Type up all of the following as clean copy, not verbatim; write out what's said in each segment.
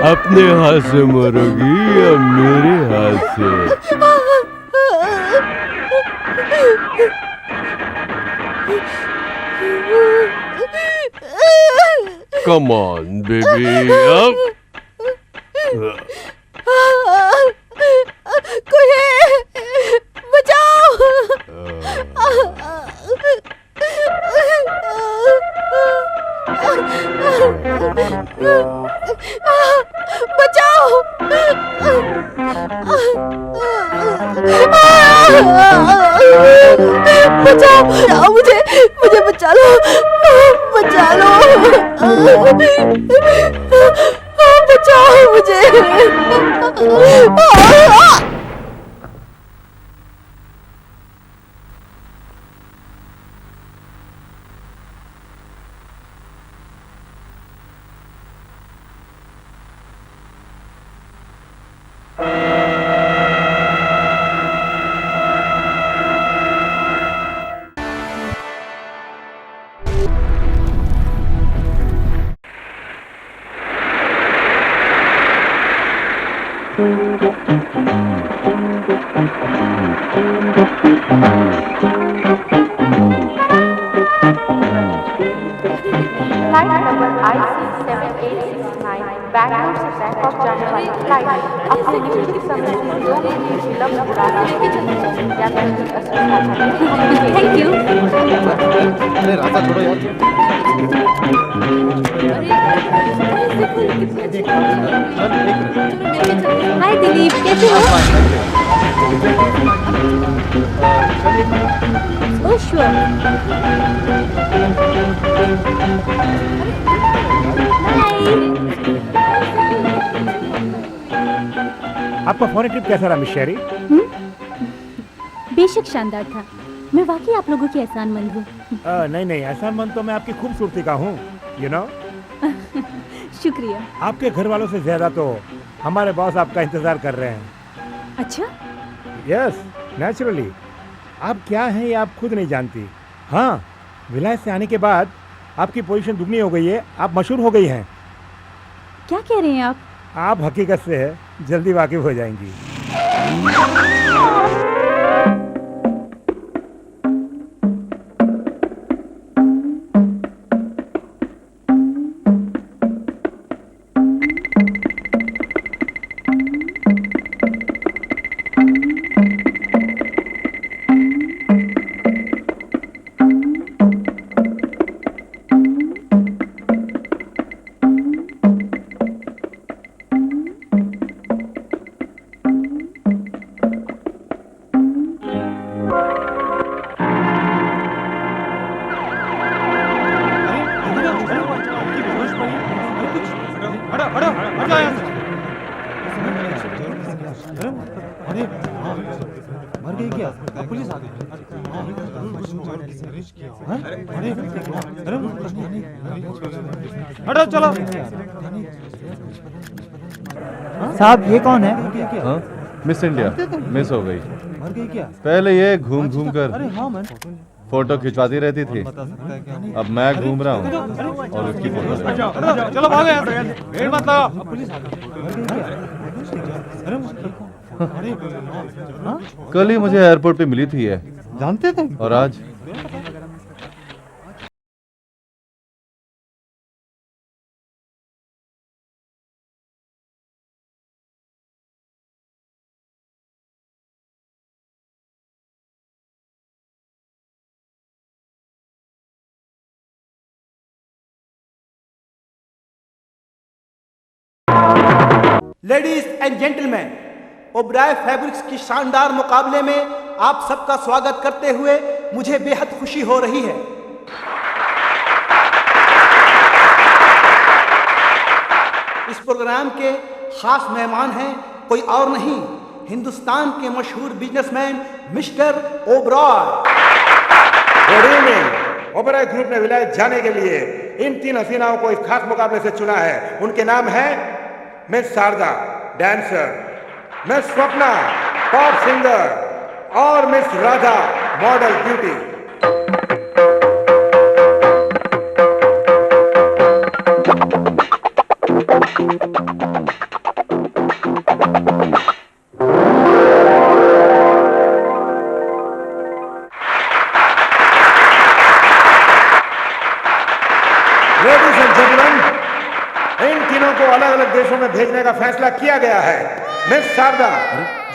अपने हाथ से मरोगी या मेरे हाथ से? Come on, baby, up. कोई है, बचाओ। बचाओ। बचाओ मुझे, मुझे बचा लो, बचा लो, बचाओ मुझे। फ्लाइट नंबर IC7869 बैंगलोर से बैंकॉक जाने वाली फ्लाइट अपने निश्चित समय से 2 मिनट विलंब हो रहा है। यात्री की असुविधा। Thank you. अरे रास्ता छोड़ो यार। हाय दिलीप, कैसे हो? Oh sure. आपका फॉरेन ट्रिप कैसा रहा मिस शेरी? बेशक शानदार था। मैं वाकई आप लोगों की एहसानमंद हूँ। नहीं नहीं, एहसानमंद तो मैं आपकी खूबसूरती का हूँ, यू नो। शुक्रिया। आपके घर वालों से ज्यादा तो हमारे बॉस आपका इंतजार कर रहे हैं। अच्छा? Yes, naturally. आप क्या हैं ये आप खुद नहीं जानती। हाँ, विलायत से आने के बाद आपकी पोजीशन दुगनी हो गई है, आप मशहूर हो गई हैं। क्या कह रहे हैं आप? आप हकीकत से जल्दी वाकिफ हो जाएंगी। हटो चलो। साहब ये कौन है? हाँ? मिस इंडिया मिस हो गई। मर गई क्या? पहले ये घूम घूम कर अरे हाँ मैं फोटो खिंचवाती रहती थी, अब मैं घूम रहा हूँ और उसकी फोटो ले रहा हूं। चलो भागो यहाँ से, भीड़ मत लगाओ। पुलिस आ गई। कल ही मुझे एयरपोर्ट पे मिली थी ये, जानते थे? और आज ladies and gentleman, Oberoi fabrics की शानदार मुकाबले में आप सबका स्वागत करते हुए मुझे बेहद खुशी हो रही है। इस प्रोग्राम के खास मेहमान हैं कोई और नहीं, हिंदुस्तान के मशहूर businessman mister Oberoi. Good evening. Oberoi group ने विलायत जाने के लिए इन 3 हसीनाओं को इस खास मुकाबले से चुना है। उनके नाम है miss Sharda dancer, miss Swapna pop singer और miss Radha model beauty. Ladies and gentleman, इन तीनों को अलग अलग देशों में भेजने का फैसला किया गया है। मिस शारदा,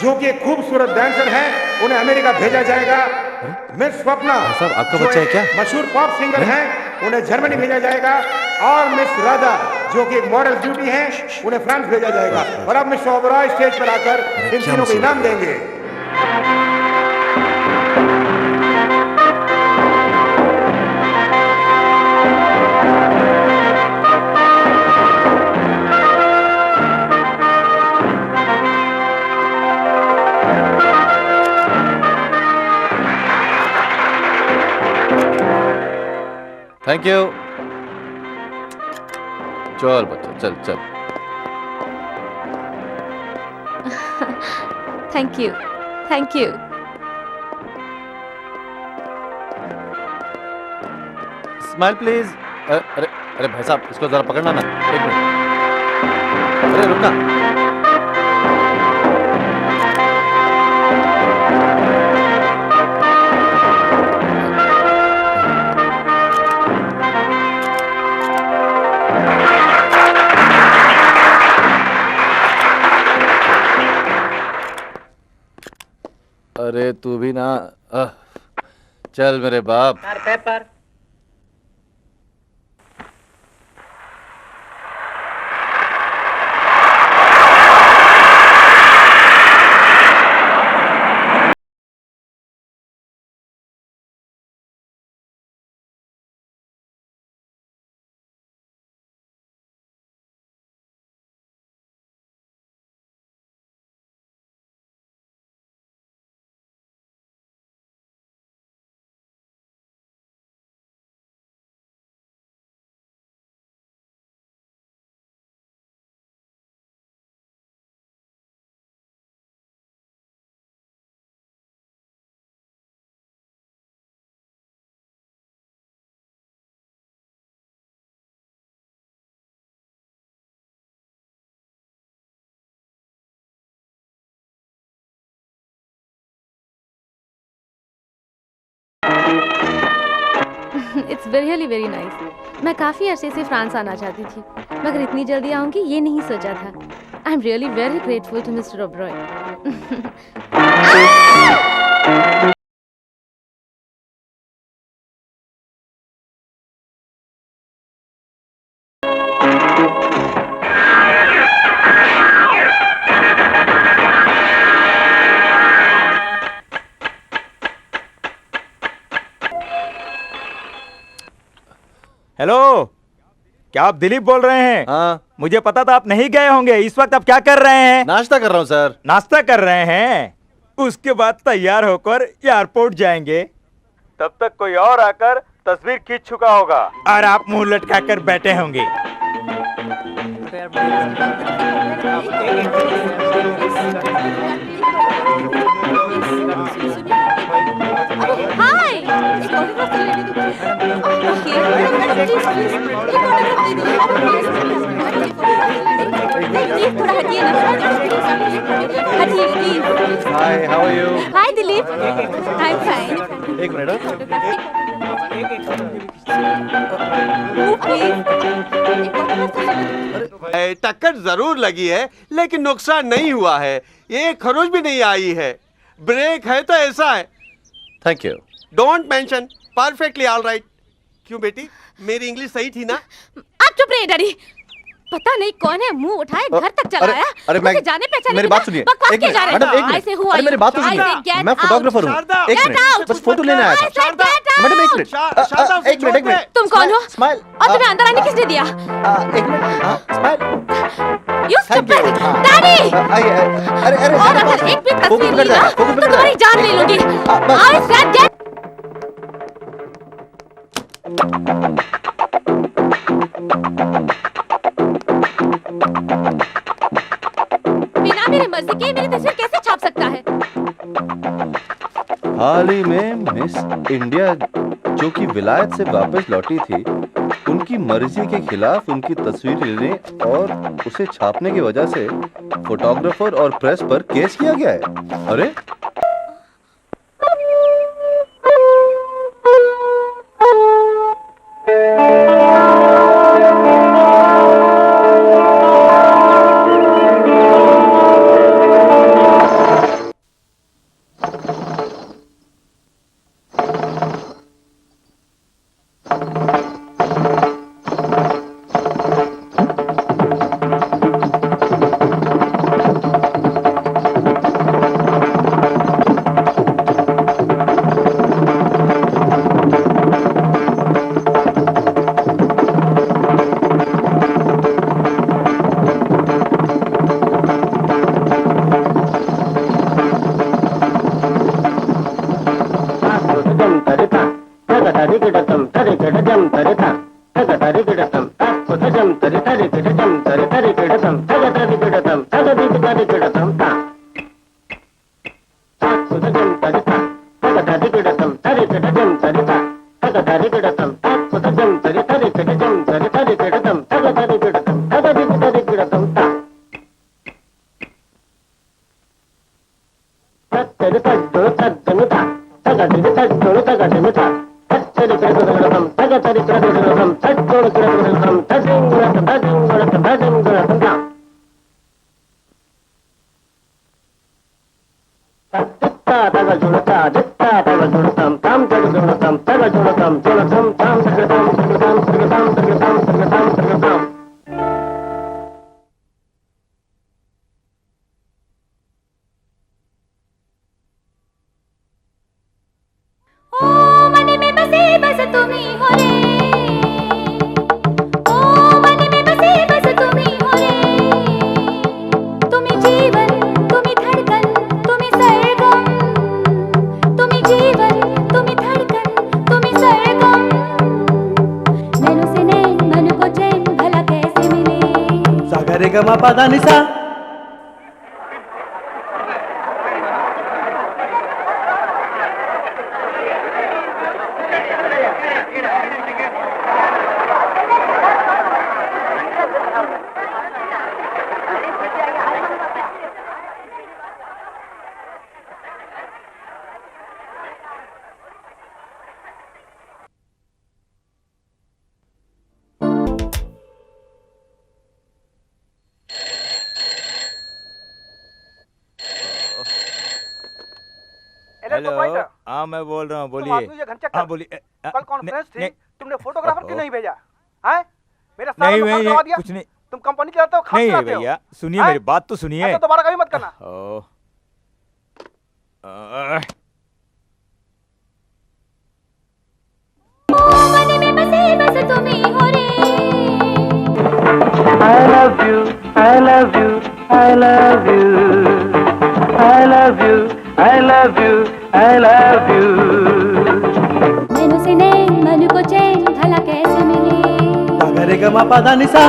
जो कि एक खूबसूरत डांसर है, उन्हें अमेरिका भेजा जाएगा। मिस स्वप्ना, साहब, आपका जो बच्चा है एक क्या? मशहूर पॉप सिंगर हैं, उन्हें जर्मनी भेजा जाएगा। और मिस राधा, जो कि एक मॉडल ब्यूटी हैं, उन्हें फ्रांस भेजा जाएगा। और अब मिस ओबराय स्टेज पर आकर इन तीनों को इनाम देंगे। Thank you. चल बच्चा, चल चल। Thank you, thank you. Smile please. अरे अरे भाई साहब, इसको जरा पकड़ना ना, एक मिनट। अरे रुकना। अरे तू भी ना। चल मेरे बाप। Paper it's really very nice. मैं काफ़ी अरसे से फ्रांस आना चाहती थी, मगर इतनी जल्दी आऊँगी ये नहीं सोचा था। I am really very grateful to mister Oberoi. Hello, क्या आप दिलीप बोल रहे हैं? हाँ, मुझे पता था आप नहीं गए होंगे। इस वक्त आप क्या कर रहे हैं? नाश्ता कर रहा हूँ सर। नाश्ता कर रहे हैं? उसके बाद तैयार होकर एयरपोर्ट जाएंगे। तब तक कोई और आकर तस्वीर खींच चुका होगा और आप मुंह लटकाकर बैठे होंगे। हाय, एक ऑटोग्राफ तो लेने दो। ओके, प्लीज प्लीज एक ऑटोग्राफ दे दो। प्लीज थोड़ा हटिए ना, हटिए please. Hi, how are you? Hi Dilip, I am fine. एक मिनट। टक्कर जरूर लगी है, लेकिन नुकसान नहीं हुआ है। ये खरोच भी नहीं आई है। ब्रेक है तो ऐसा है। Thank you. Don't mention, perfectly all right. क्यों बेटी, मेरी इंग्लिश सही थी ना? आप चुप रहिए डैडी। पता नहीं कौन है मुंह उठाए घर तक चला आया। अरे मैं, जाने पहचाने मेरी बात सुनिए। एक मिनट, मैडम एक मिनट। अरे मेरी बात तो सुनिए। मैं फोटोग्राफर हूँ। एक मिनट, बस फोटो लेने आया था। मैडम एक मिनट, एक मिनट। तुम कौन हो? स्माइल। और तुम्हें अंदर आने किसने दिया? एक minute. Smile. You stupid daddy. अरे अरे और अगर एक भी तस्वीर ली ना तो तुम्हारी जान ले लूंगी। I said get. बिना मेरी मर्जी के मेरी तस्वीर कैसे छाप सकता है? हाल ही में मिस इंडिया जो कि विलायत से वापस लौटी थी, उनकी उनकी मर्जी के खिलाफ उनकी तस्वीर लेने और उसे छापने की वजह से फोटोग्राफर और प्रेस पर केस किया गया है। अरे निसा हेलो, हाँ मैं बोल रहा हूँ, बोलिए। हाँ बोलिए। कल कॉन्फ्रेंस थी, तुमने फोटोग्राफर क्यों नहीं भेजा? हैं? मेरा सारा नहीं लोग करवा दिया। कुछ नहीं। तुम कंपनी चलाते हो, खास नहीं चलाते हो। भैया, सुनिए मेरी बात तो सुनिए। ऐसा दोबारा कभी मत करना। I love you, I love you, I love you, I love you, I love you, I love you. मैनू से नैन मनु को चैन भला कैसे मिले? रे ग मा पा धा नि सा।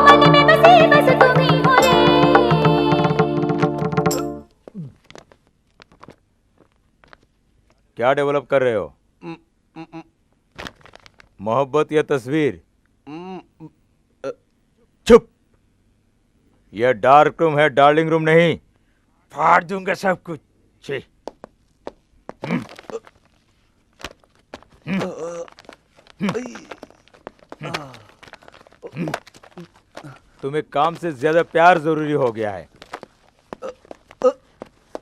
मन में बसे बस तुम ही हो रे। क्या डेवलप कर रहे हो? मोहब्बत या तस्वीर? चुप। यह डार्क रूम है, डार्लिंग रूम नहीं। फाड़ दूंगा सब कुछ। छी। तुम्हें काम से ज्यादा प्यार जरूरी हो गया है।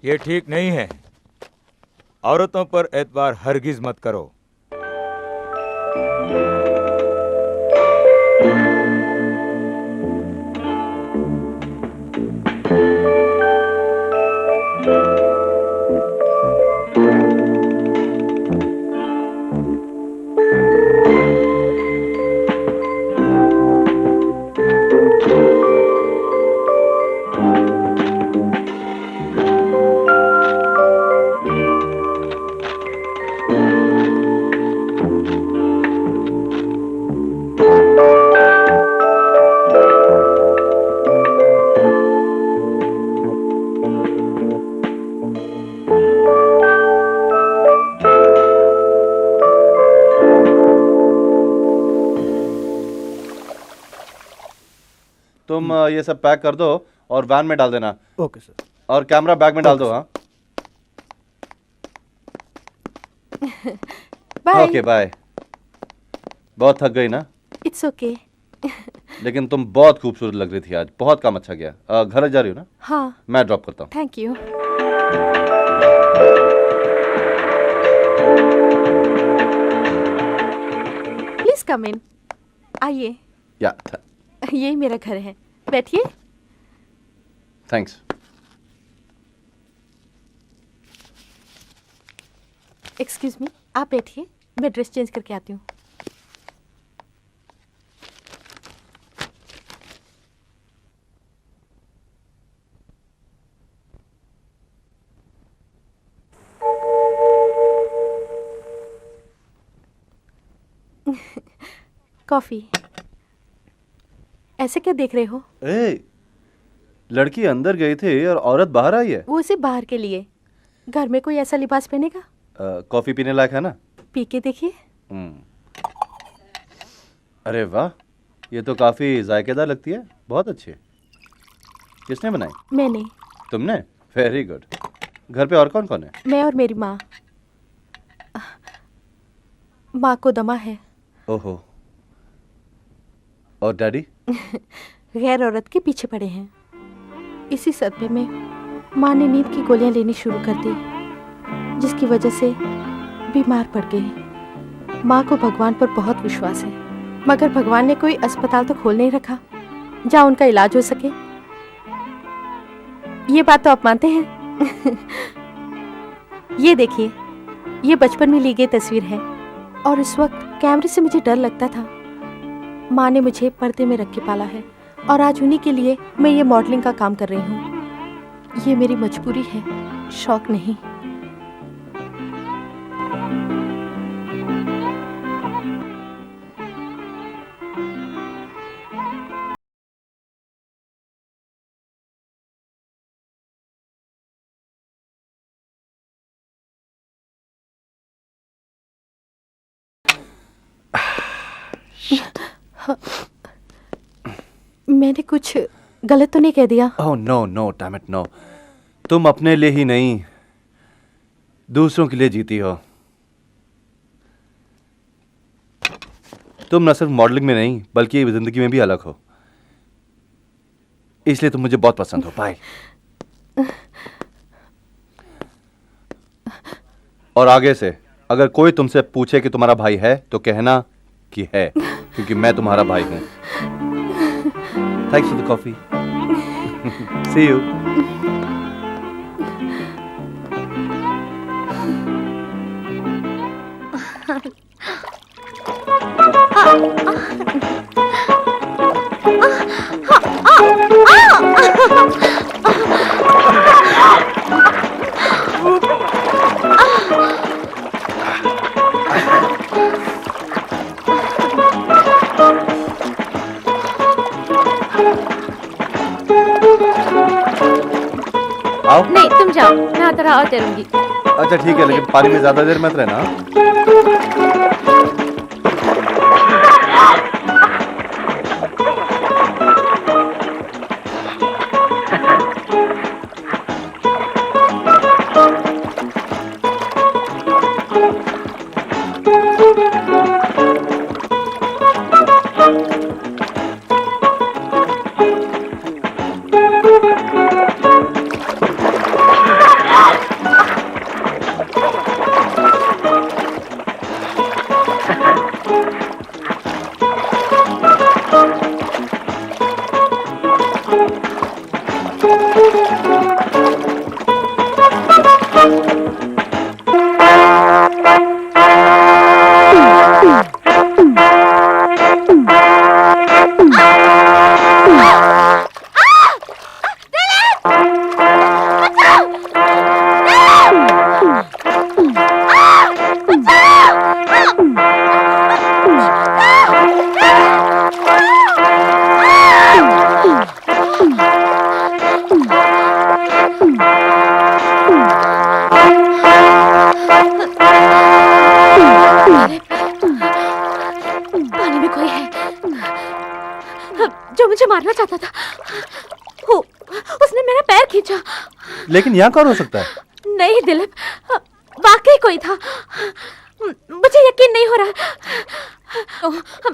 ये ठीक नहीं है। औरतों पर एतबार हरगिज मत करो। तुम ये सब पैक कर दो और वैन में डाल देना। Okay sir. और कैमरा बैग में डाल दो। हाँ बाय। Okay bye. बहुत थक गई ना? It's okay. लेकिन तुम बहुत खूबसूरत लग रही थी आज, बहुत काम अच्छा गया। घर जा रही हो ना? हाँ। मैं ड्रॉप करता हूँ। Thank you. प्लीज कम इन। आइए। या यही मेरा घर है, बैठिए। थैंक्स। एक्सक्यूज मी, आप बैठिए, मैं ड्रेस चेंज करके आती हूँ। कॉफी। ऐसे क्या देख रहे हो? ए, लड़की अंदर गई थी और औरत बाहर आई है। वो सिर्फ बाहर के लिए, घर में कोई ऐसा लिबास पहनेगा? कॉफी पीने लायक है ना? पी के देखिए। अरे वाह, ये तो काफी जायकेदार लगती है, बहुत अच्छी है। किसने बनाई? मैंने। तुमने? Very good. घर पे और कौन कौन है? मैं और मेरी माँ। माँ को दमा है। ओहो। और डैडी? गैर औरत के पीछे पड़े हैं। इसी सदमे में माँ ने नींद की गोलियां लेनी शुरू कर दी, जिसकी वजह से बीमार पड़ गई। माँ को भगवान पर बहुत विश्वास है, मगर भगवान ने कोई अस्पताल तो खोल नहीं रखा जहाँ उनका इलाज हो सके। ये बात तो आप मानते हैं? ये देखिए, ये बचपन में ली गई तस्वीर है और उस वक्त कैमरे से मुझे डर लगता था। माँ ने मुझे पर्दे में रख के पाला है और आज उन्हीं के लिए मैं ये मॉडलिंग का काम कर रही हूँ। ये मेरी मजबूरी है, शौक नहीं। मैंने कुछ गलत तो नहीं कह दिया? Oh no no damn it no. तुम अपने लिए ही नहीं, दूसरों के लिए जीती हो। तुम न सिर्फ मॉडलिंग में नहीं बल्कि जिंदगी में भी अलग हो, इसलिए तुम मुझे बहुत पसंद हो। बाय। और आगे से अगर कोई तुमसे पूछे कि तुम्हारा भाई है तो कहना कि है, क्योंकि मैं तुम्हारा भाई हूं। Thanks for the coffee. See you. आओ। नहीं, तुम जाओ, मैं आता रहा और तैरूंगी। अच्छा ठीक है, लेकिन पानी में ज्यादा देर मत रहना। Ah! खींचा। लेकिन यहाँ कौन हो सकता है? नहीं दिलीप, वाकई कोई था। मुझे यकीन नहीं हो रहा।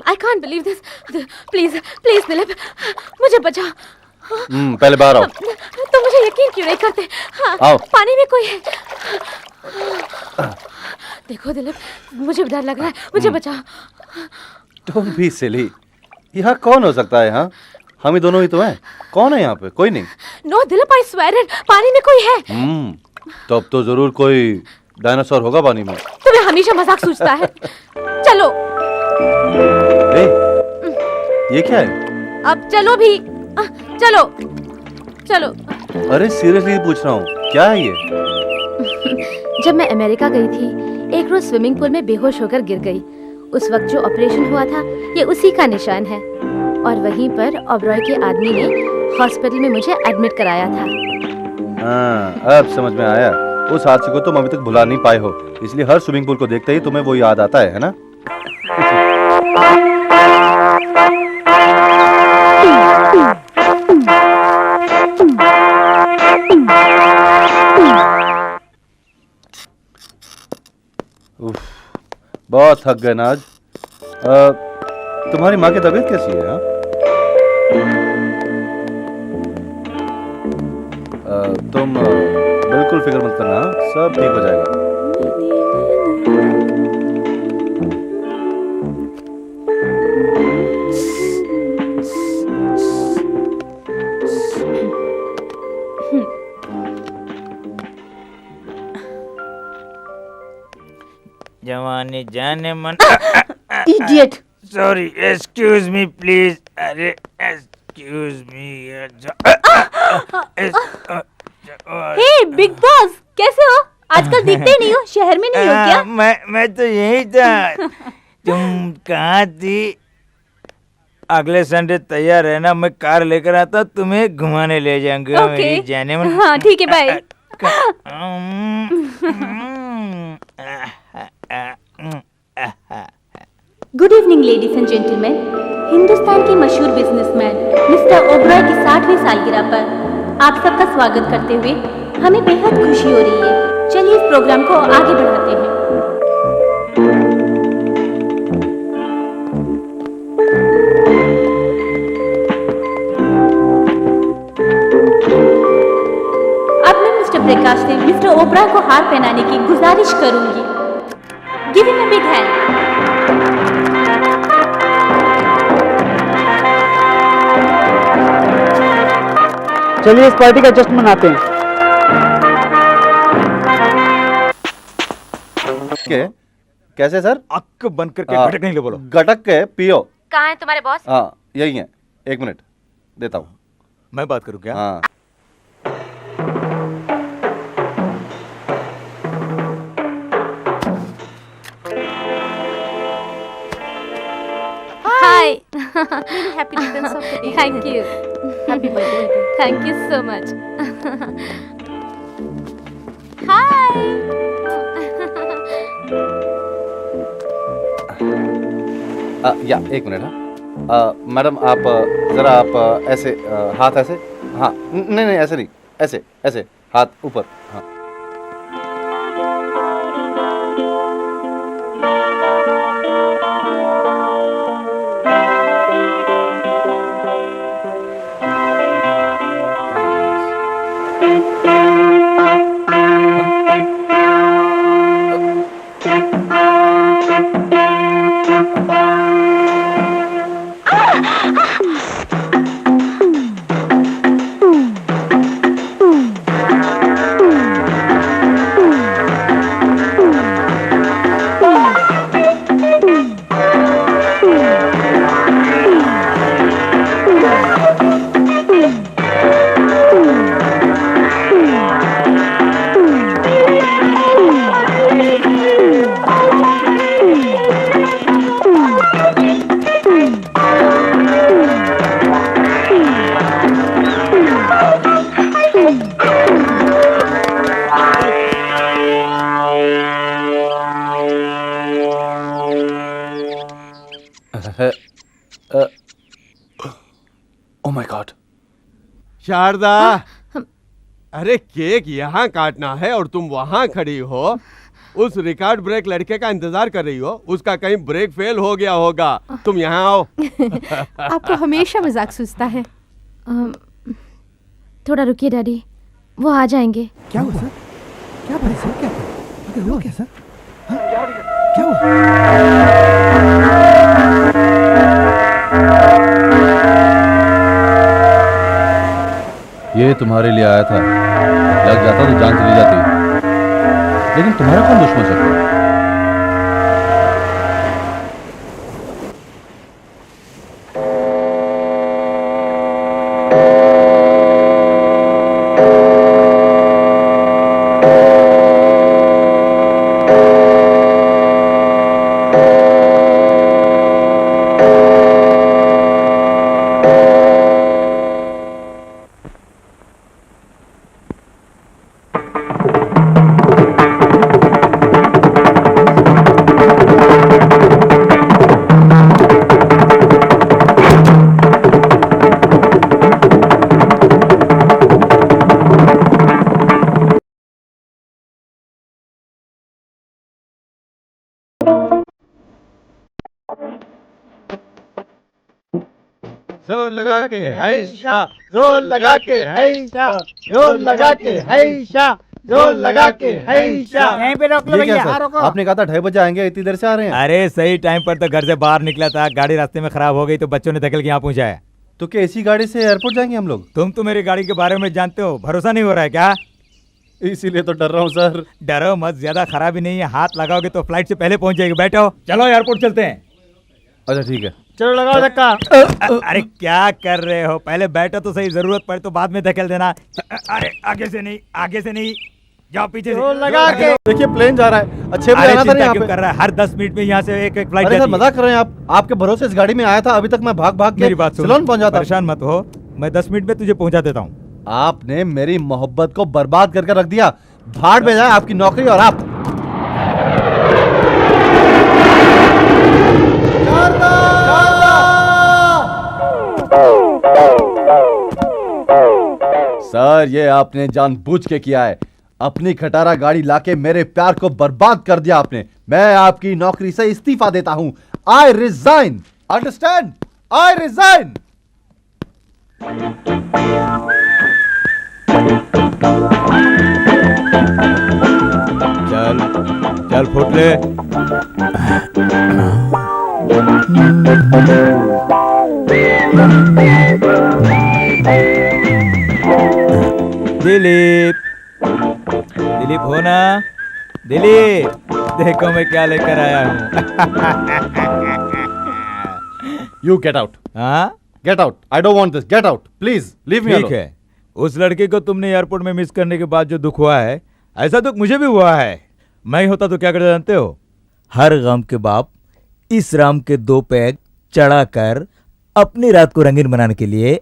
I can't believe this. Please please Dilip, मुझे बचा। पहले बाहर आओ। तो मुझे यकीन क्यों नहीं करते? आओ। पानी में कोई है। देखो दिलीप, मुझे डर लग रहा है, मुझे बचा। Don't be silly. यहाँ कौन हो सकता है? हाँ, हम ही दोनों ही तो हैं। कौन है यहाँ पे? कोई नहीं। No Dilip, I swear it, पानी में कोई है। तब तो जरूर कोई डायनासोर होगा पानी में। तुम्हें हमेशा मजाक सूझता है। चलो। ए, ये क्या है? अब चलो भी। चलो चलो। अरे सीरियसली पूछ रहा हूँ, क्या है ये? जब मैं अमेरिका गई थी, एक रोज स्विमिंग पूल में बेहोश होकर गिर गई। उस वक्त जो ऑपरेशन हुआ था, ये उसी का निशान है। और वहीं पर ओबरॉय के आदमी ने हॉस्पिटल में मुझे एडमिट कराया था। हाँ, अब समझ में आया। उस हादसे को तुम अभी तक भुला नहीं पाए हो, इसलिए हर स्विमिंग पूल को देखते ही तुम्हें वो याद आता है ना? बहुत थक गए ना आज। तुम्हारी माँ की तबीयत कैसी है? हाँ? तुम बिल्कुल फिक्र मत करना, हाँ? सब ठीक हो जाएगा। जवानी जाने मन। Idiot. Sorry, excuse me please. अरे एक्सक्यूज मी। हे बिग बॉस, कैसे हो? आजकल दिखते ही नहीं हो, शहर में नहीं हो क्या? मैं तो यही था। तुम कहाँ थी? अगले संडे तैयार रहना, मैं कार लेकर आता, तुम्हें घुमाने ले जाऊंगा। मेरी जाने मन। हाँ ठीक है, bye. Good evening ladies and gentleman. Hindustan के मशहूर बिजनेसमैन मिस्टर ओबरॉय की 60वीं सालगिरह पर आप सबका स्वागत करते हुए हमें बेहद खुशी हो रही है। चलिए इस प्रोग्राम को आगे बढ़ाते हैं। अब मैं मिस्टर प्रकाश से मिस्टर ओबरॉय को हार पहनाने की गुजारिश करूंगी। Give him a big hand. चलिए इस पार्टी का जश्न मनाते हैं। कैसे सर? अक्क बंद करके गटक नहीं लो, बोलो। गटक के पियो। कहाँ है तुम्हारे बॉस? हाँ यही है, 1 मिनट देता हूँ। मैं बात करूँ क्या? हाँ। हाय। Happy returns of the day. Thank you. Happy birthday. Thank you so much. या 1 मिनट। हाँ मैडम, आप जरा आप ऐसे हाथ ऐसे। हाँ नहीं नहीं, ऐसे नहीं, ऐसे ऐसे हाथ ऊपर। हाँ शारदा, अरे केक यहाँ काटना है और तुम वहाँ खड़ी हो, उस रिकॉर्ड ब्रेक लड़के का इंतजार कर रही हो, उसका कहीं ब्रेक फेल हो गया होगा। तुम यहाँ आओ। आपको हमेशा मजाक सूझता है। थोड़ा रुकिए डैडी, वो आ जाएंगे। क्या हुआ सर? क्या भाई सर? क्या हुआ क्या सर? क्या हुआ? ये तुम्हारे लिए आया था, लग जाता तो जान चली जाती, लेकिन तुम्हारा कौन दुश्मन सकता है? जोर लगा के हैशा, जोर लगा के हैशा, जोर लगा के हैशा, जोर लगा के हैशा। यहीं पे रोक लो ये क्या भैया। सर? हाँ, रोको। आपने कहा था 2:30 बजे आएंगे, इतनी देर से आ रहे हैं। अरे सही टाइम पर तो घर से बाहर निकला था, गाड़ी रास्ते में खराब हो गई तो बच्चों ने धकेल के यहाँ पहुँचाया। तो क्या इसी गाड़ी से एयरपोर्ट जाएंगे हम लोग? तुम तो मेरी गाड़ी के बारे में जानते हो, भरोसा नहीं हो रहा है क्या? इसीलिए तो डर रहा हूँ सर। डरो मत, ज्यादा खराबी नहीं है, हाथ लगाओगे तो फ्लाइट से पहले पहुंच जाएगी। बैठो, चलो एयरपोर्ट चलते हैं। अच्छा ठीक है, चलो लगाओ धक्का। अरे क्या कर रहे हो, पहले बैठो तो सही, जरूरत पड़े तो बाद में धकेल देना। अरे आगे से नहीं, आगे से नहीं, जाओ पीछे से। लगा के देखिए प्लेन जा रहा है, अच्छे बजे अरे आना था चिंता यहाँ क्यों पे। कर रहा है, हर 10 मिनट में यहाँ से एक फ्लाइट अरे सर जाती है। मजाक कर रहे हैं आप? आपके भरोसे इस गाड़ी में आया था, अभी तक मैं भाग भाग के मेरी बात सुन, सिलोन पहुंच जाता। परेशान मत हो, मैं 10 मिनट में तुझे पहुंचा देता हूँ। आपने मेरी मोहब्बत को बर्बाद करके रख दिया। भाड़ में जाए आपकी नौकरी और आप। सर ये आपने जानबूझ के किया है, अपनी खटारा गाड़ी लाके मेरे प्यार को बर्बाद कर दिया आपने। मैं आपकी नौकरी से इस्तीफा देता हूं। I resign, understand? I resign. चल चल फुट ले। दिलीप, दिलीप हो ना? दिलीप देखो मैं क्या लेकर आया हूँ। You get out. हाँ get out. I don't want this. Get out please, leave me ठीक अलोन। है, उस लड़के को तुमने एयरपोर्ट में मिस करने के बाद जो दुख हुआ है, ऐसा दुख मुझे भी हुआ है। मैं होता तो क्या करता जानते हो? हर गम के बाप इस राम के 2 पैग चढ़ाकर अपनी रात को रंगीन बनाने के लिए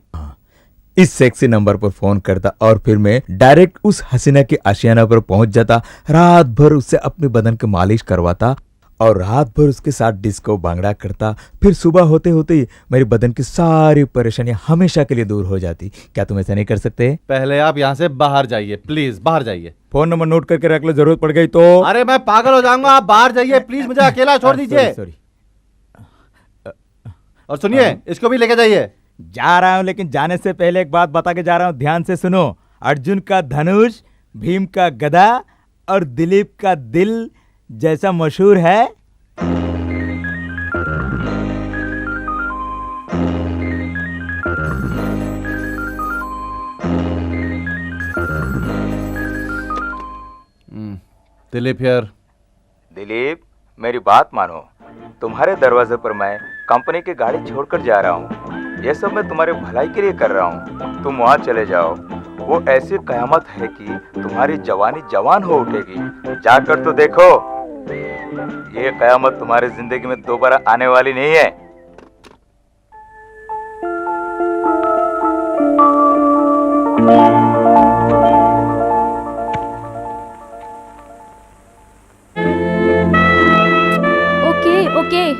इस सेक्सी नंबर पर फोन करता और फिर मैं डायरेक्ट उस हसीना के आशियाना पर पहुंच जाता, रात भर उससे अपने बदन की मालिश करवाता और रात भर उसके साथ डिस्को भांगड़ा करता। फिर सुबह होते होते ही मेरे बदन की सारी परेशानियां हमेशा के लिए दूर हो जाती। क्या तुम ऐसा नहीं कर सकते? पहले आप यहाँ से बाहर जाइए, प्लीज बाहर जाइए। फोन नंबर नोट करके रख लो, जरूरत पड़ गई तो। अरे मैं पागल हो जाऊंगा, आप बाहर जाइए प्लीज, मुझे अकेला छोड़ दीजिए। सॉरी। और सुनिए, इसको भी लेके जाइए। जा रहा हूं, लेकिन जाने से पहले एक बात बता के जा रहा हूं, ध्यान से सुनो। अर्जुन का धनुष, भीम का गदा और दिलीप का दिल जैसा मशहूर है। दिलीप हियर। दिलीप मेरी बात मानो, तुम्हारे दरवाजे पर मैं कंपनी की गाड़ी छोड़कर जा रहा हूँ। ये सब मैं तुम्हारे भलाई के लिए कर रहा हूँ। तुम वहाँ चले जाओ, वो ऐसी कयामत है कि तुम्हारी जवानी जवान हो उठेगी। जाकर तो देखो, ये कयामत तुम्हारी जिंदगी में दोबारा आने वाली नहीं है। ओके,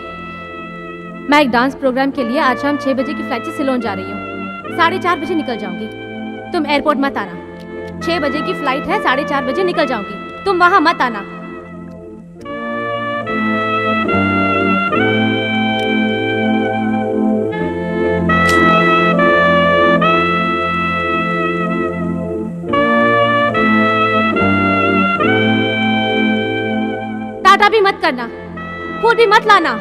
मैं एक डांस प्रोग्राम के लिए आज शाम 6 बजे की फ्लाइट से सिलोन जा रही हूँ। 4:30 बजे निकल जाऊंगी। तुम एयरपोर्ट मत आना। 6 बजे की फ्लाइट है, 4:30 बजे निकल जाऊंगी। तुम वहां मत आना। टाटा भी मत करना, फूल भी मत लाना।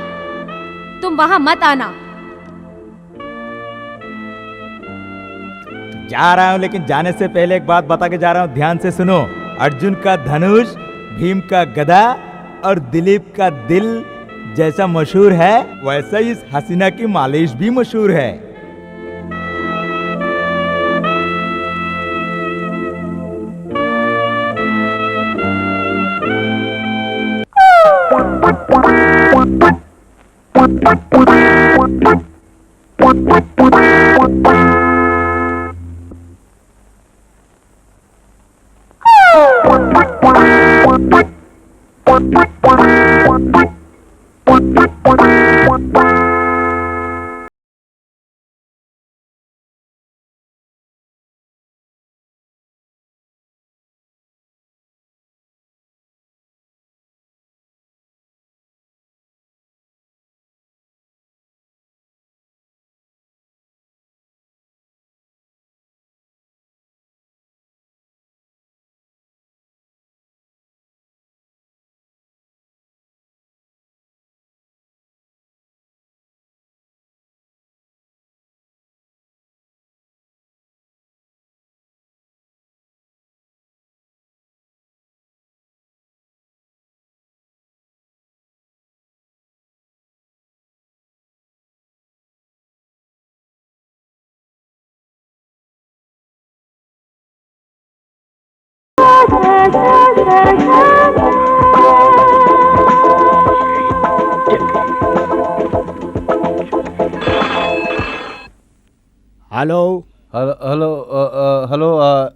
तुम वहां मत आना। जा रहा हूं, लेकिन जाने से पहले एक बात बता के जा रहा हूं, ध्यान से सुनो। अर्जुन का धनुष, भीम का गदा और दिलीप का दिल जैसा मशहूर है, वैसा ही इस हसीना की मालिश भी मशहूर है। Hello hello hello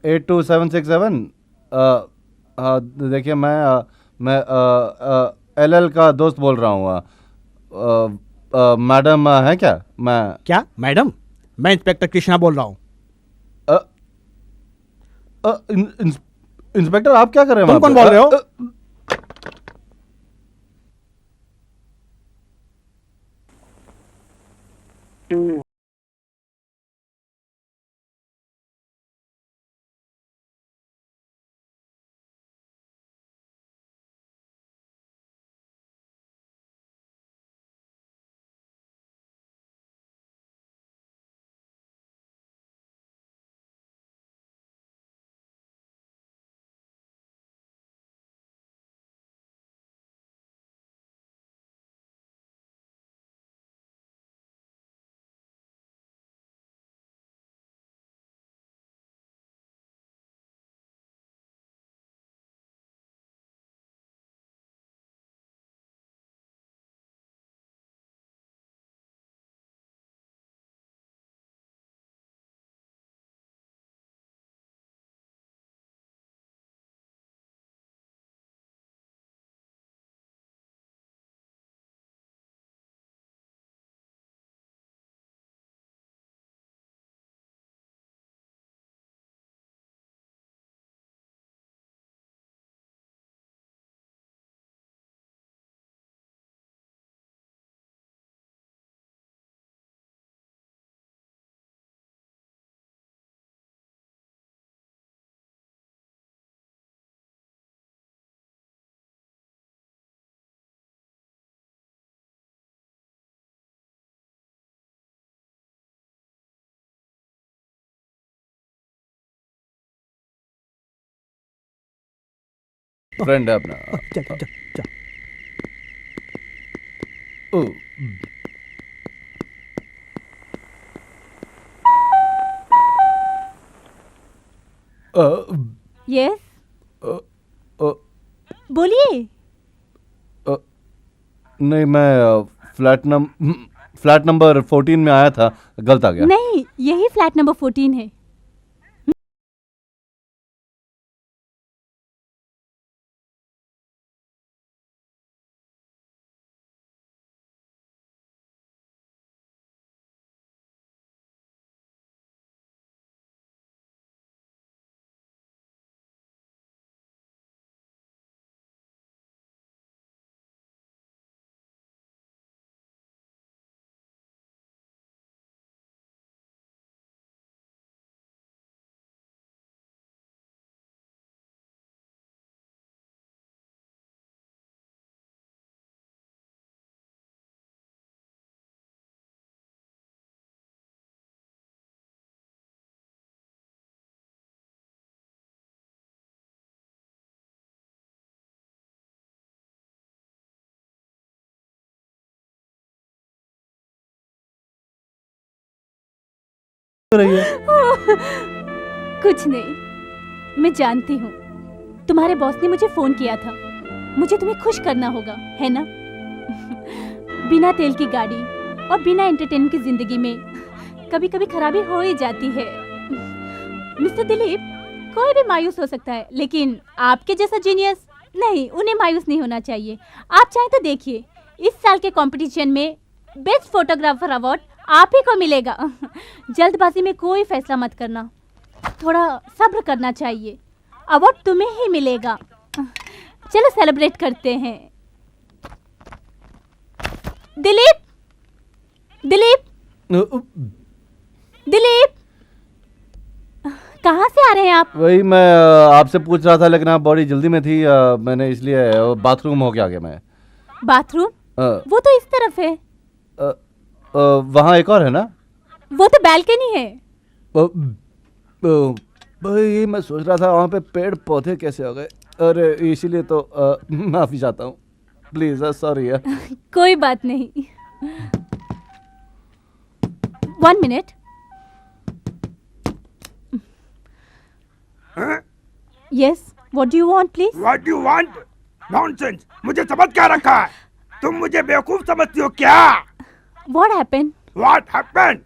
82767। देखिए मैं एलएल का दोस्त बोल रहा हूँ। मैडम है क्या? क्या मैडम? मैं इंस्पेक्टर कृष्णा बोल रहा हूँ। इंस्पेक्टर आप क्या कर रहे हैं? तुम कौन बोल रहे हो? फ्रेंड है अपना। चल चल चल। यस, बोलिए। नहीं, मैं फ्लैट नंबर 14 में आया था, गलत आ गया। नहीं, यही फ्लैट नंबर 14 है। रही है? कुछ नहीं, मैं जानती हूँ तुम्हारे बॉस ने मुझे फोन किया था। मुझे तुम्हें खुश करना होगा, है ना? बिना तेल की गाड़ी और बिना एंटरटेनमेंट की जिंदगी में कभी कभी खराबी हो ही जाती है। मिस्टर दिलीप, कोई भी मायूस हो सकता है, लेकिन आपके जैसा जीनियस नहीं, उन्हें मायूस नहीं होना चाहिए। आप चाहें तो देखिए, इस साल के कंपटीशन में बेस्ट फोटोग्राफर अवार्ड आप ही को मिलेगा। जल्दबाजी में कोई फैसला मत करना, थोड़ा सब्र करना चाहिए, अवार्ड तुम्हें ही मिलेगा। चलो सेलिब्रेट करते हैं। दिलीप, दिलीप, दिलीप, कहाँ से आ रहे हैं आप? वही मैं आपसे पूछ रहा था, लेकिन आप बड़ी जल्दी में थी, मैंने इसलिए बाथरूम हो के आ गया मैं। बाथरूम? वो तो इस तरफ है। वहाँ एक और है ना? वो तो बालकनी है। भाई मैं सोच रहा था वहाँ पे पेड़ पौधे कैसे हो गए, अरे इसीलिए तो माफी चाहता हूँ, प्लीज सॉरी। कोई बात नहीं। 1 minute. Yes, what do you want please? What do you want? Nonsense, मुझे समझ क्या रखा है? तुम मुझे बेवकूफ समझती हो क्या? What happened? What happened?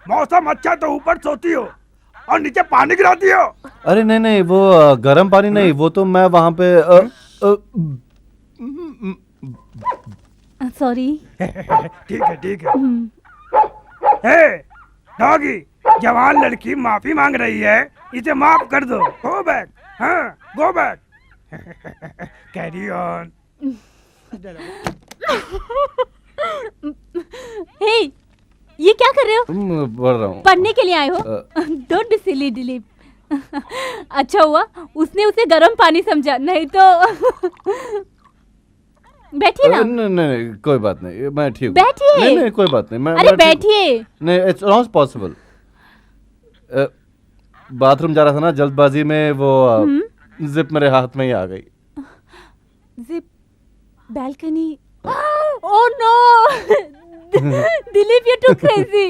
मौसम अच्छा तो ऊपर सोती हो और नीचे पानी गिराती हो। अरे नहीं नहीं, वो गर्म पानी नहीं, वो तो मैं वहाँ पे सॉरी। ठीक है ठीक है। हे डॉगी, जवान लड़की माफी मांग रही है, इसे माफ कर दो। गो बैक, हाँ go back. Carry on. Hey, ये क्या कर रहे हो? पढ़ रहा हूँ। पढ़ने के लिए आए हो? Don't be silly Dilip. अच्छा हुआ उसने उसे गर्म पानी समझा, नहीं तो बैठिए ना। नहीं नहीं कोई बात नहीं, मैं ठीक हूँ। बैठिए। नहीं नहीं कोई बात नहीं, मैं अरे बैठिए। नहीं, इट्स नॉट पॉसिबल। बाथरूम जा रहा था ना जल्दबाजी में, वो जिप मेरे हाथ में ही आ गई। Zip? Balcony? Oh no Dilip, you too crazy.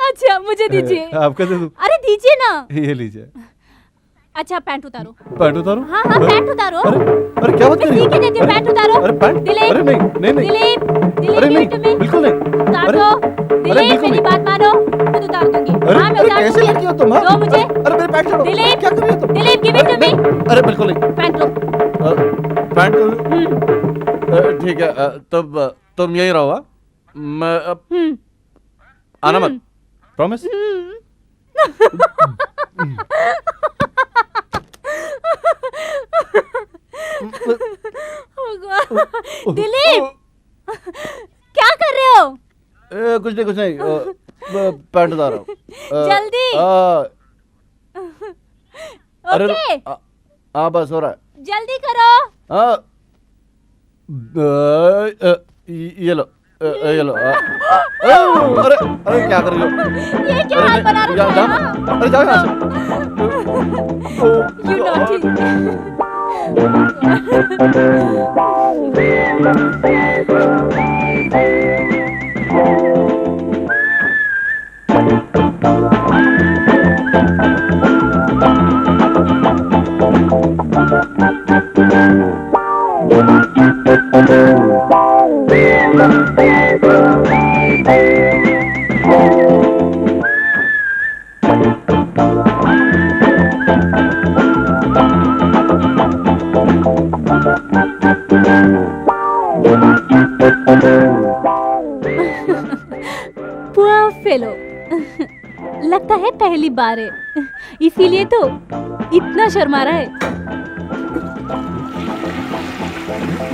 अच्छा मुझे दीजिए। आपका दे दूं? अरे दीजिए ना। ये लीजिए। अच्छा पैंट उतारो। पैंट उतारो? हाँ हाँ पैंट उतारो। अरे क्या बात कर रही हो? मैं देती हूँ, पैंट उतारो। अरे पैंट? दिलीप, अरे नहीं नहीं नहीं। दिलीप, अरे नहीं, दिलीप बिल्कुल नहीं। उतार दो। दिलीप मेरी बात मानो, खुद उतार दूंगी। हाँ मैं उतार कैसे लड़की हो तुम? दो मुझे। अरे मेरे पैंट छोड़ो। दिलीप, क्या कर रही हो तुम? Dilip give it to me. अरे बिल्कुल नहीं। पैंट लो। पैंट ठीक है, तब तुम यही रहो। मैं आना मत, प्रॉमिस? दिलीप क्या कर रहे हो? कुछ नहीं, पैंट उतार रहा हूँ। जल्दी। अरे ओके हाँ बस हो रहा है। जल्दी करो। ये लो ये लो। अरे अरे क्या कर रही हो? ये क्या हाल बना रखा है? अरे जाओ यहाँ से। You naughty। Poor fellow। लगता है पहली बार है, इसीलिए तो इतना शर्मा रहा है।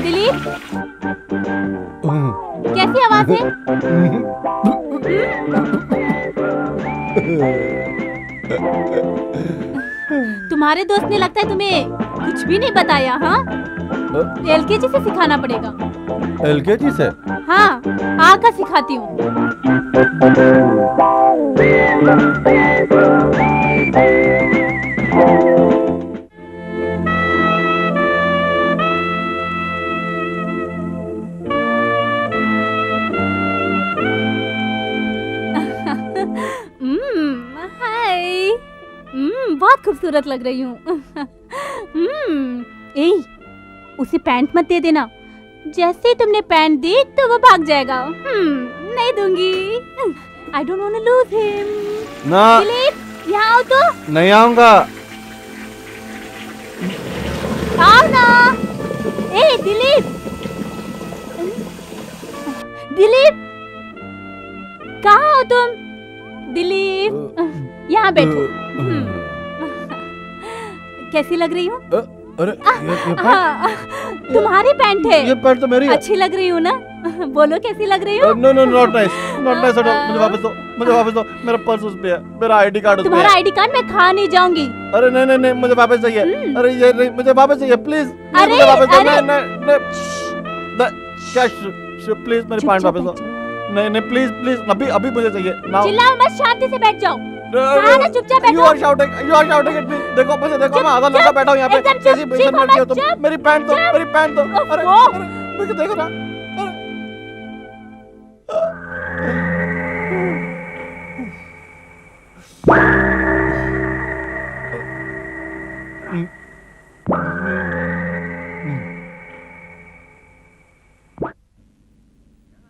दिलीप कैसी आवाज है? तुम्हारे दोस्त ने लगता है तुम्हें कुछ भी नहीं बताया। हाँ एलकेजी से सिखाना पड़ेगा। एलकेजी से? हाँ आकर सिखाती हूँ। हाय। बहुत खूबसूरत लग रही हूँ। ए, उसे पैंट मत दे देना। जैसे ही तुमने पैंट दी तो वो भाग जाएगा। नहीं दूंगी। I don't want to lose him. ना। दिलीप, यहाँ आओ तो। नहीं आऊंगा। आओ ना। ए दिलीप, दिलीप, कहाँ हो तुम? दिलीप, यहाँ बैठो। कैसी लग रही हूँ? अरे ये पैंट? तुम्हारी पैंट है। ये पैंट तो मेरी है। अच्छी लग रही हूँ ना? बोलो कैसी लग रही हूँ? No no not nice, not nice. मुझे वापस दो, मुझे वापस दो। मेरा पर्स उस पे है, मेरा आईडी कार्ड उस पे है। तुम्हारा आईडी कार्ड मैं खा नहीं जाऊंगी। अरे नहीं नहीं नहीं, मुझे वापस चाहिए। अरे ये नहीं, मुझे वापस चाहिए प्लीज। अरे, मुझे वापस दो। अरे। नहीं क्या प्लीज मेरी पैंट वापस दो। नहीं नहीं प्लीज प्लीज, अभी अभी मुझे चाहिए। चिल्लाओ मत, शांति से बैठ जाओ। हाँ ना, चुपचाप बैठो। You are shouting at me। देखो मुझे, देखो मैं आधा लड़का बैठा हूँ यहाँ पे। कैसी पोजीशन में बैठी हो तुम? मेरी पैंट दो, मेरी पैंट दो। अरे मुझे देखो ना।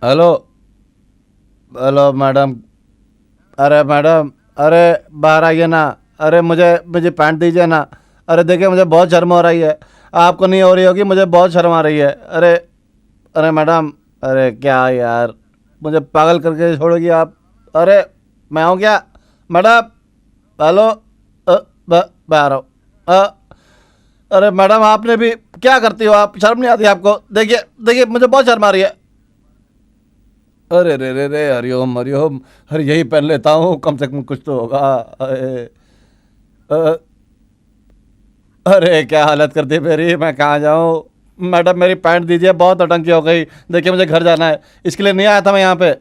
Hello hello madam. अरे मैडम, अरे बाहर आइए ना। अरे मुझे पैंट दीजिए ना। अरे देखिए मुझे बहुत शर्म हो रही है। आपको नहीं हो रही होगी, मुझे बहुत शर्म आ रही है। अरे अरे मैडम, अरे क्या यार, मुझे पागल करके छोड़ोगी आप? अरे मैं हूँ क्या मैडम? हेलो, मैं आ रहा हूँ। अरे मैडम, आपने भी क्या करती हो आप? शर्म नहीं आती आपको? देखिए देखिए मुझे बहुत शर्म आ रही है। अरे रे रे रे, हरिओम हरिओम। अरे यही पहन लेता हूँ, कम से कम कुछ तो होगा। अरे क्या हालत कर दी मेरी, मैं कहाँ जाऊँ? मैडम मेरी पैंट दीजिए, बहुत नौटंकी हो गई। देखिए मुझे घर जाना है, इसके लिए नहीं आया था मैं यहाँ पे।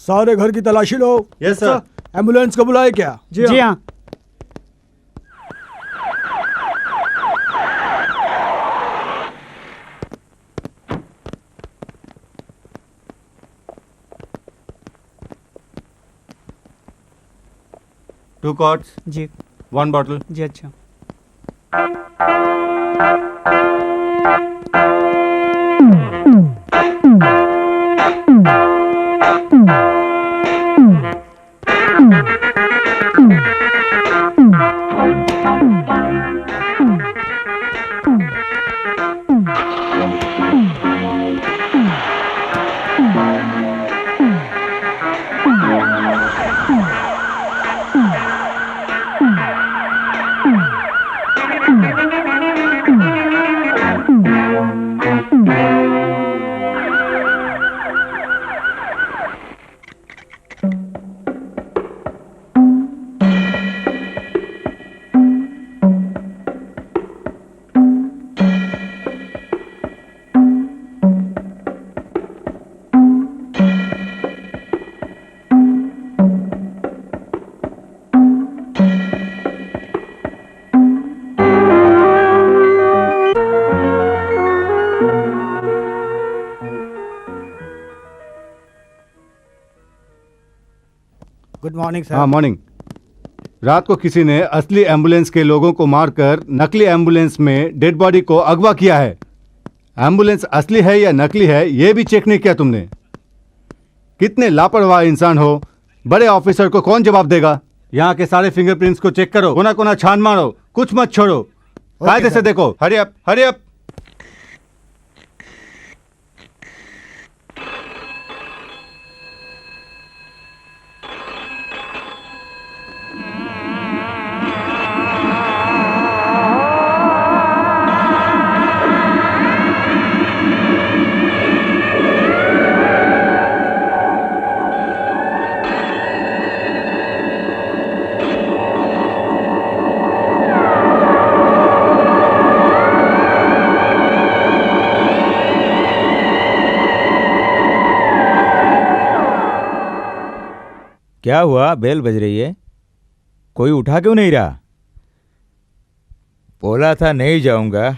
सारे घर की तलाशी लो। Yes sir. एम्बुलेंस को बुलाए क्या? जी हाँ। टू कॉट्स जी 1 बॉटल। जी अच्छा। Good morning sir. हाँ मॉर्निंग। रात को किसी ने असली एम्बुलेंस के लोगों को मारकर नकली एम्बुलेंस में डेड बॉडी को अगवा किया है। एम्बुलेंस असली है या नकली है ये भी चेक नहीं किया तुमने। कितने लापरवाह इंसान हो। बड़े ऑफिसर को कौन जवाब देगा? यहाँ के सारे फिंगरप्रिंट्स को चेक करो, कोना कोना छान मारो, कुछ मत छोड़ो। कायदे से देखो। Hurry up, hurry up. क्या हुआ? बेल बज रही है, कोई उठा क्यों नहीं रहा? बोला था नहीं जाऊंगा,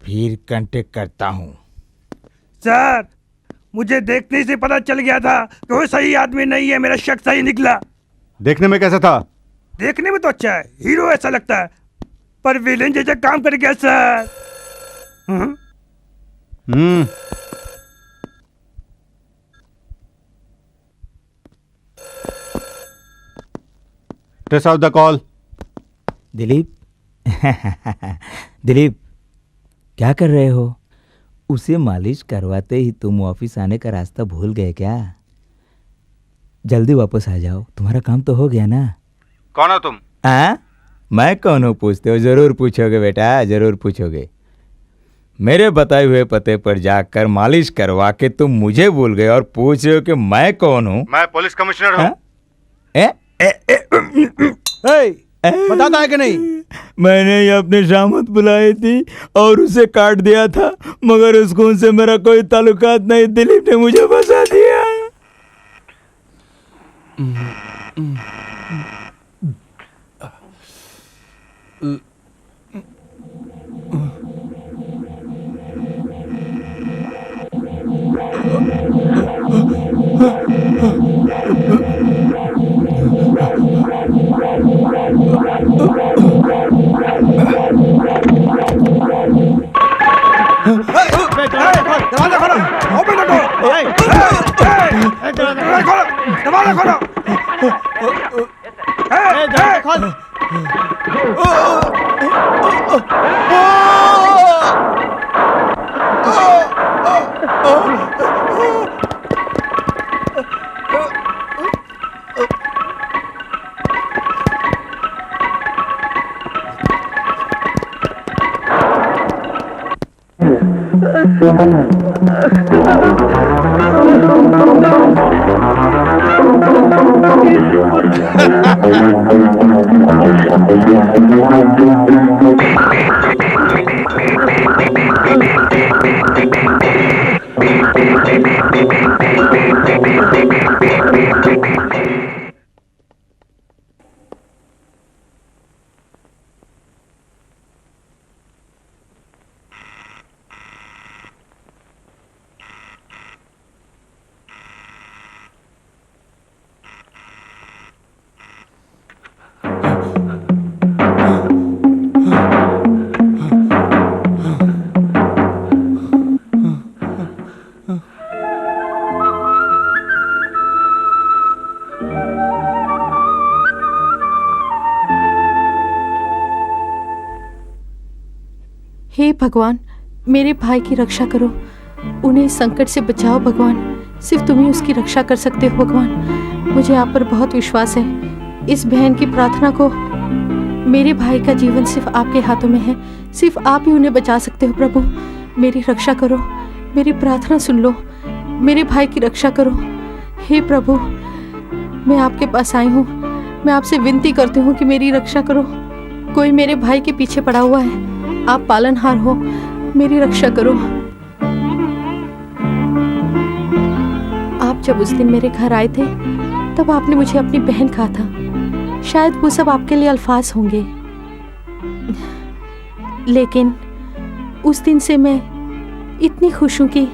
फिर कांटेक्ट करता हूं। सर, मुझे देखने से पता चल गया था कि वो सही आदमी नहीं है। मेरा शक सही निकला। देखने में कैसा था? देखने में तो अच्छा है, हीरो ऐसा लगता है, पर विलेन जैसा काम कर गया sir. Trace out the call. Dilip, Dilip, क्या कर रहे हो? उसे मालिश करवाते ही तुम ऑफिस आने का रास्ता भूल गए क्या? जल्दी वापस आ जाओ, तुम्हारा काम तो हो गया ना। कौन हो तुम? मैं कौन हूँ पूछते हो? जरूर पूछोगे बेटा, जरूर पूछोगे। मेरे बताए हुए पते पर जाकर मालिश करवा के तुम मुझे भूल गए और पूछ रहे हो कि मैं कौन हूँ? मैं पुलिस कमिश्नर हूँ। बताता है कि नहीं? मैंने ही अपने शामत बुलाई थी और उसे काट दिया था, मगर उस खून से मेरा कोई ताल्लुकात नहीं। दिलीप ने मुझे फंसा दिया। दरवाजा खोलो, ओपन द डोर। दरवाजा खोलो। हे भगवान, मेरे भाई की रक्षा करो, उन्हें इस संकट से बचाओ भगवान। सिर्फ तुम ही उसकी रक्षा कर सकते हो भगवान। मुझे आप पर बहुत विश्वास है। इस बहन की प्रार्थना को, मेरे भाई का जीवन सिर्फ आपके हाथों में है। सिर्फ आप ही उन्हें बचा सकते हो प्रभु। मेरी रक्षा करो, मेरी प्रार्थना सुन लो, मेरे भाई की रक्षा करो। हे प्रभु, मैं आपके पास आई हूँ। मैं आपसे विनती करती हूँ कि मेरी रक्षा करो। कोई मेरे भाई के पीछे पड़ा हुआ है। आप पालनहार हो, मेरी रक्षा करो। आप जब उस दिन मेरे घर आए थे तब आपने मुझे अपनी बहन कहा था। शायद वो सब आपके लिए अल्फाज होंगे, लेकिन उस दिन से मैं इतनी खुश हूं कि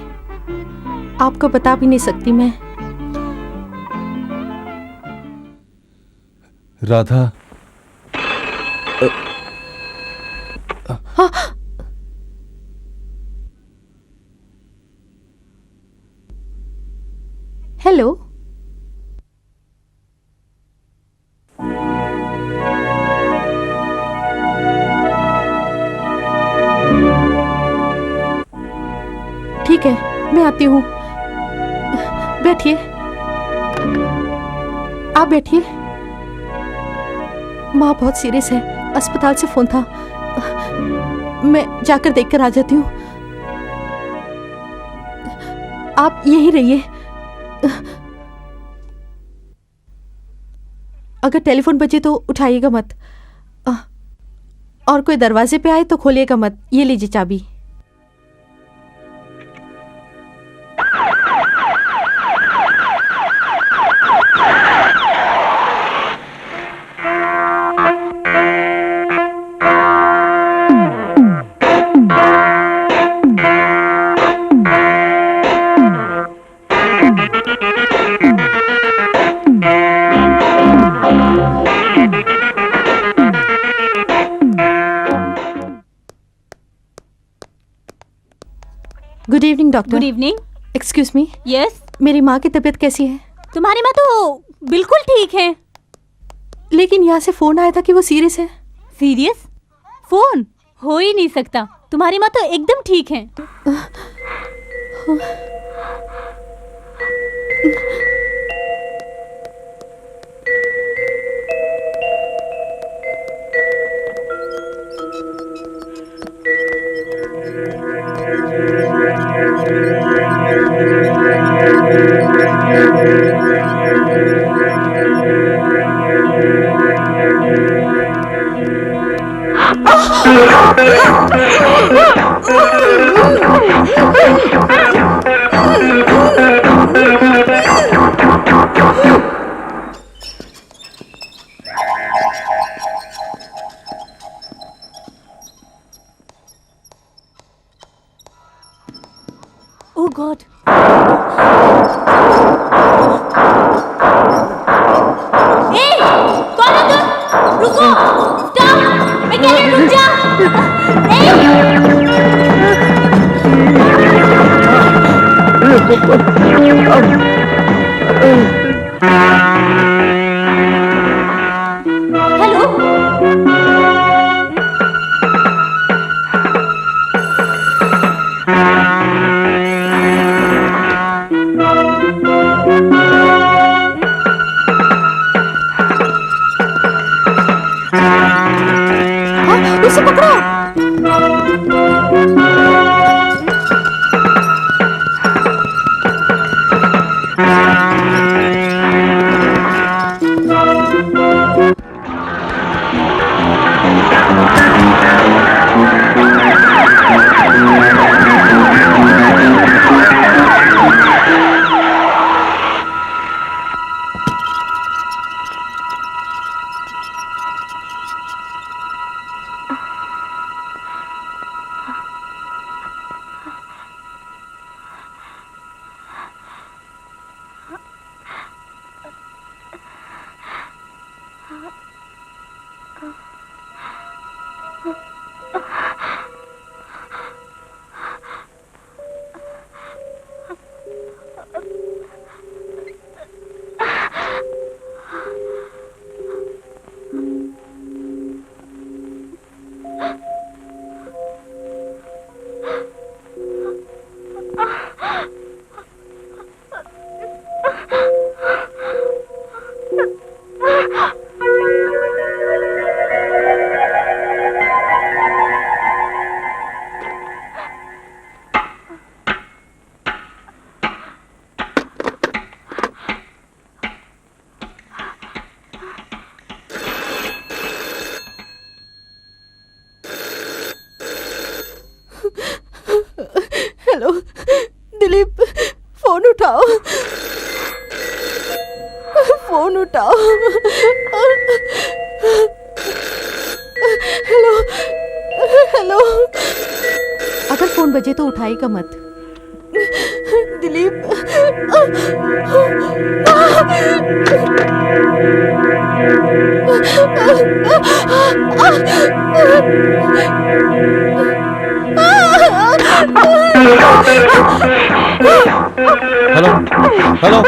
आपको बता भी नहीं सकती। मैं राधा, हाँ। हेलो, ठीक है, मैं आती हूँ। बैठिए, आप बैठिए। माँ बहुत सीरियस है, अस्पताल से फोन था। मैं जाकर देखकर आ जाती हूँ। आप यहीं रहिए। अगर टेलीफोन बजे तो उठाइएगा मत, और कोई दरवाजे पे आए तो खोलिएगा मत। ये लीजिए चाबी। Good evening doctor. Good evening. Excuse me. Yes. मेरी माँ की तबीयत कैसी है? तुम्हारी माँ तो बिल्कुल ठीक है, लेकिन यहाँ से फोन आया था कि वो सीरियस है। सीरियस? फोन हो ही नहीं सकता। तुम्हारी माँ तो एकदम ठीक है। Oh God! Hey, कौन है तुम? रुको! Stop! मैं कह रही हूँ रुक जा! उसे पकड़ो। हेलो दिलीप, फोन उठाओ, फोन उठाओ। हेलो हेलो, अगर फोन बजे तो उठाएगा मत। दिलीप, हेलो हेलो,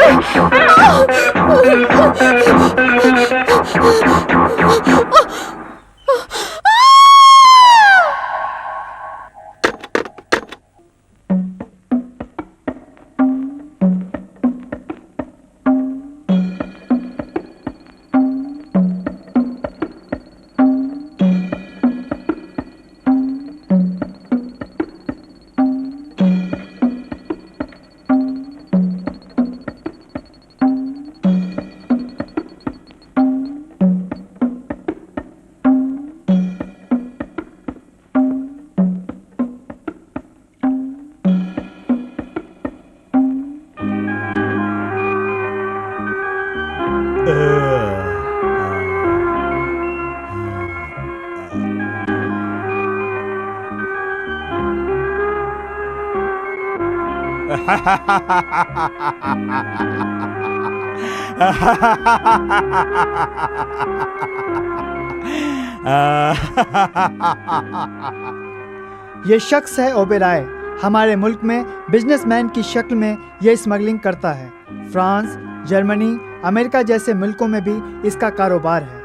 ये शख्स है ओबेरॉय। हमारे मुल्क में बिजनेसमैन की शक्ल में यह स्मगलिंग करता है। फ्रांस, जर्मनी, अमेरिका जैसे मुल्कों में भी इसका कारोबार है।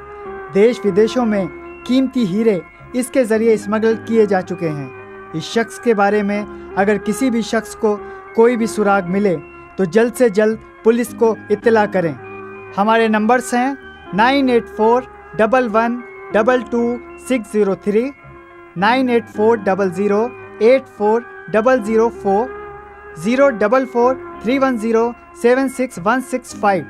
देश विदेशों में कीमती हीरे इसके ज़रिए स्मगल किए जा चुके हैं। इस शख्स के बारे में अगर किसी भी शख्स को कोई भी सुराग मिले तो जल्द से जल्द पुलिस को इत्तला करें। हमारे नंबर्स हैं 9841122603, 9840084004, 04431076165।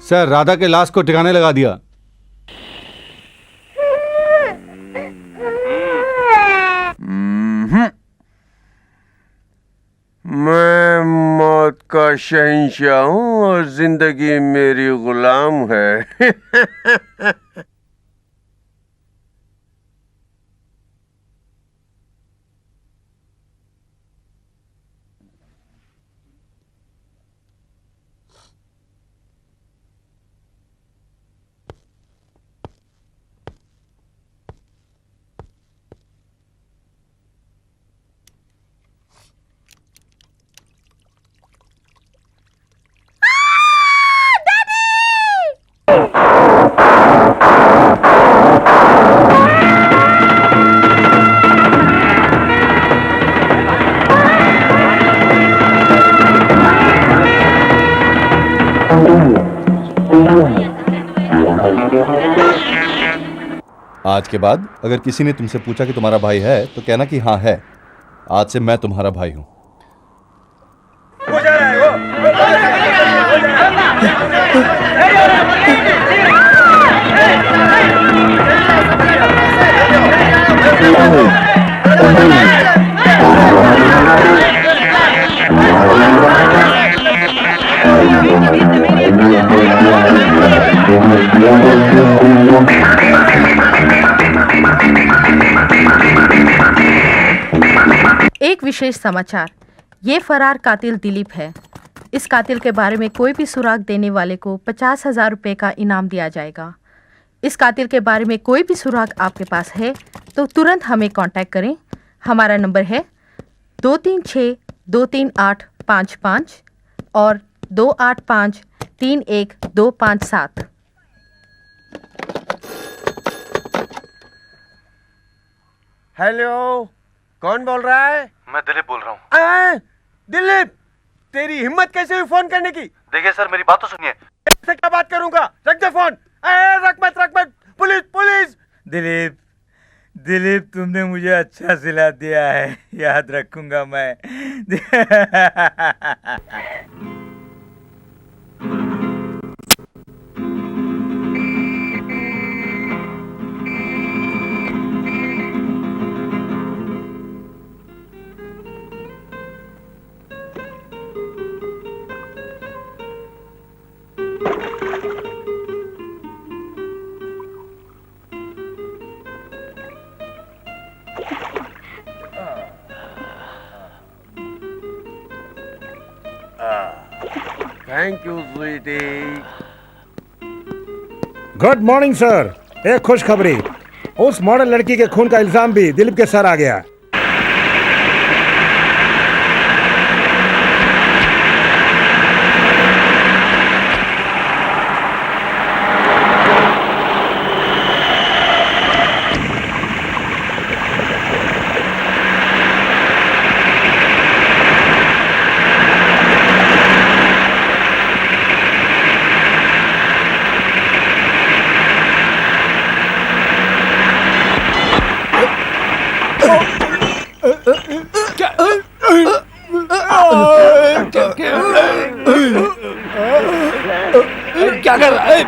सर, राधा के लाश को ठिकाने लगा दिया। मैं मौत का शहंशाह हूँ और जिंदगी मेरी गुलाम है। आज के बाद अगर किसी ने तुमसे पूछा कि तुम्हारा भाई है तो कहना कि हाँ है। आज से मैं तुम्हारा भाई हूं। एक विशेष समाचार। ये फरार कातिल दिलीप है। इस कातिल के बारे में कोई भी सुराग देने वाले को 50,000 रुपये का इनाम दिया जाएगा। इस कातिल के बारे में कोई भी सुराग आपके पास है तो तुरंत हमें कांटेक्ट करें। हमारा नंबर है 236-238-55 और 285-31257। हेलो, कौन बोल रहा है? मैं दिलीप बोल रहा हूँ। दिलीप, तेरी हिम्मत कैसे हुई फोन करने की? देखिए सर, मेरी बात तो सुनिए। ऐसे क्या बात करूंगा? रख दे फोन। रख मत, पुलिस पुलिस। दिलीप, दिलीप, तुमने मुझे अच्छा सिला दिया है, याद रखूंगा मैं। Thank you sweetie. Good morning sir. एक खुशखबरी, उस मॉडल लड़की के खून का इल्जाम भी दिलीप के सर आ गया। क्या कर रहा है?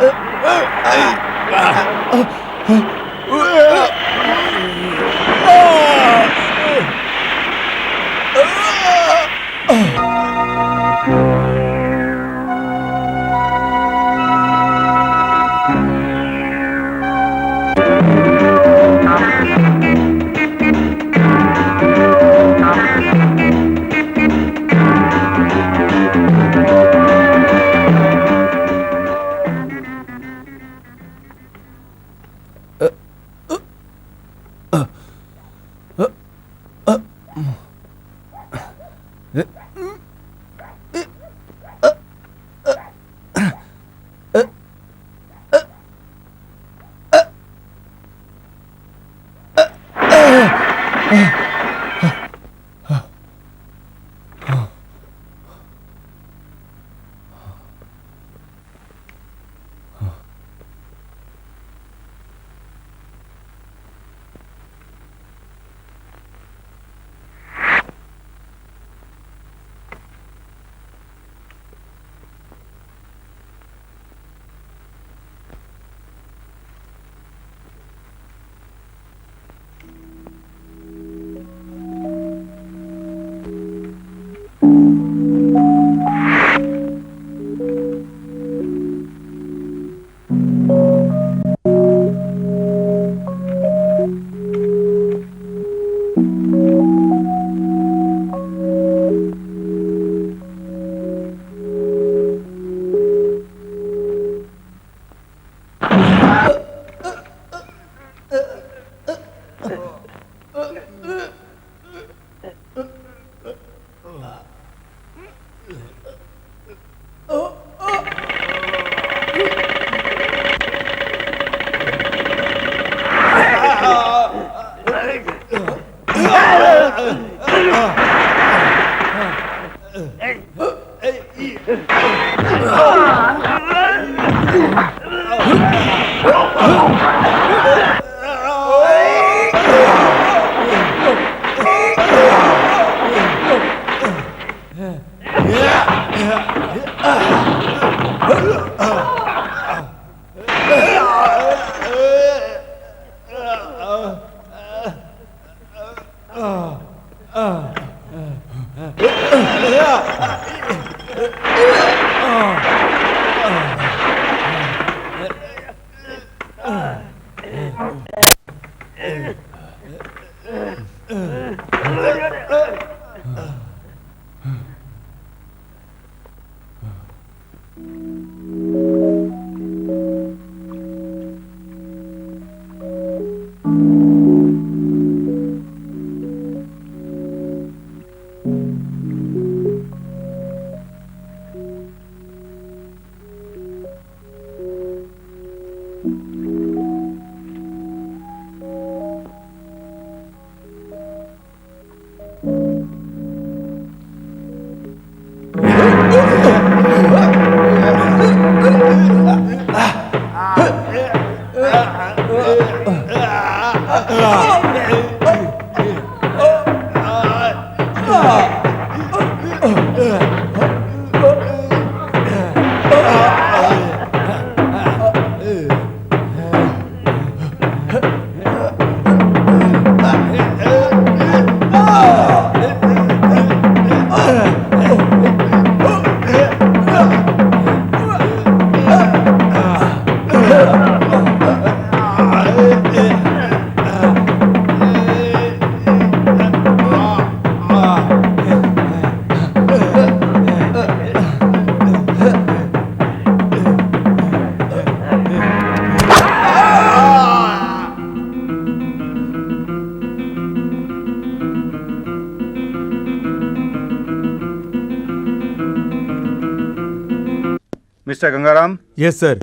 मिस्टर गंगाराम। Yes sir.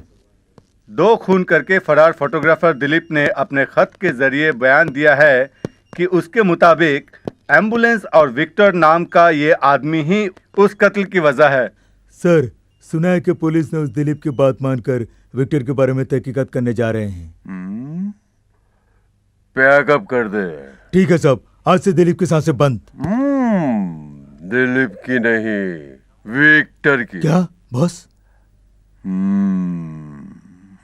2 खून करके फरार फोटोग्राफर दिलीप ने अपने खत के जरिए बयान दिया है कि उसके मुताबिक एम्बुलेंस और विक्टर नाम का ये आदमी ही उस कत्ल की वजह है। सर, सुना है कि पुलिस ने उस दिलीप की बात मानकर विक्टर के बारे में तहकीकात करने जा रहे हैं। पैकअप कर दे। ठीक है साहब, आज से दिलीप की सांसें बंद। दिलीप की नहीं, विक्टर की। क्या बॉस?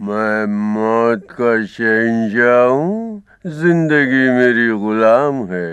मैं मौत का शहंशाह हूँ, जिंदगी मेरी गुलाम है।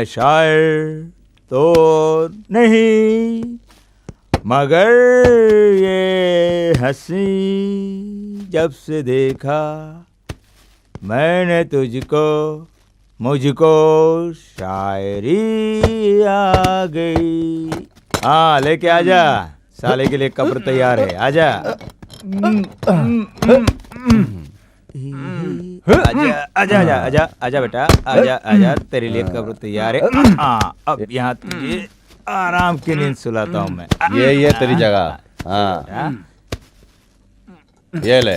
मैं शायर तो नहीं, मगर ये हंसी जब से देखा मैंने तुझको, मुझको शायरी आ गई। हाँ लेके आजा, साले के लिए कब्र तैयार है, आजा। आजा आजा आजा आजा बेटा, आजा आजा, तेरे लिए कब्र तैयार है। हाँ अब यहाँ तुझे आराम की नींद सुलाता हूँ मैं। ये तेरी जगह। हाँ ये ले,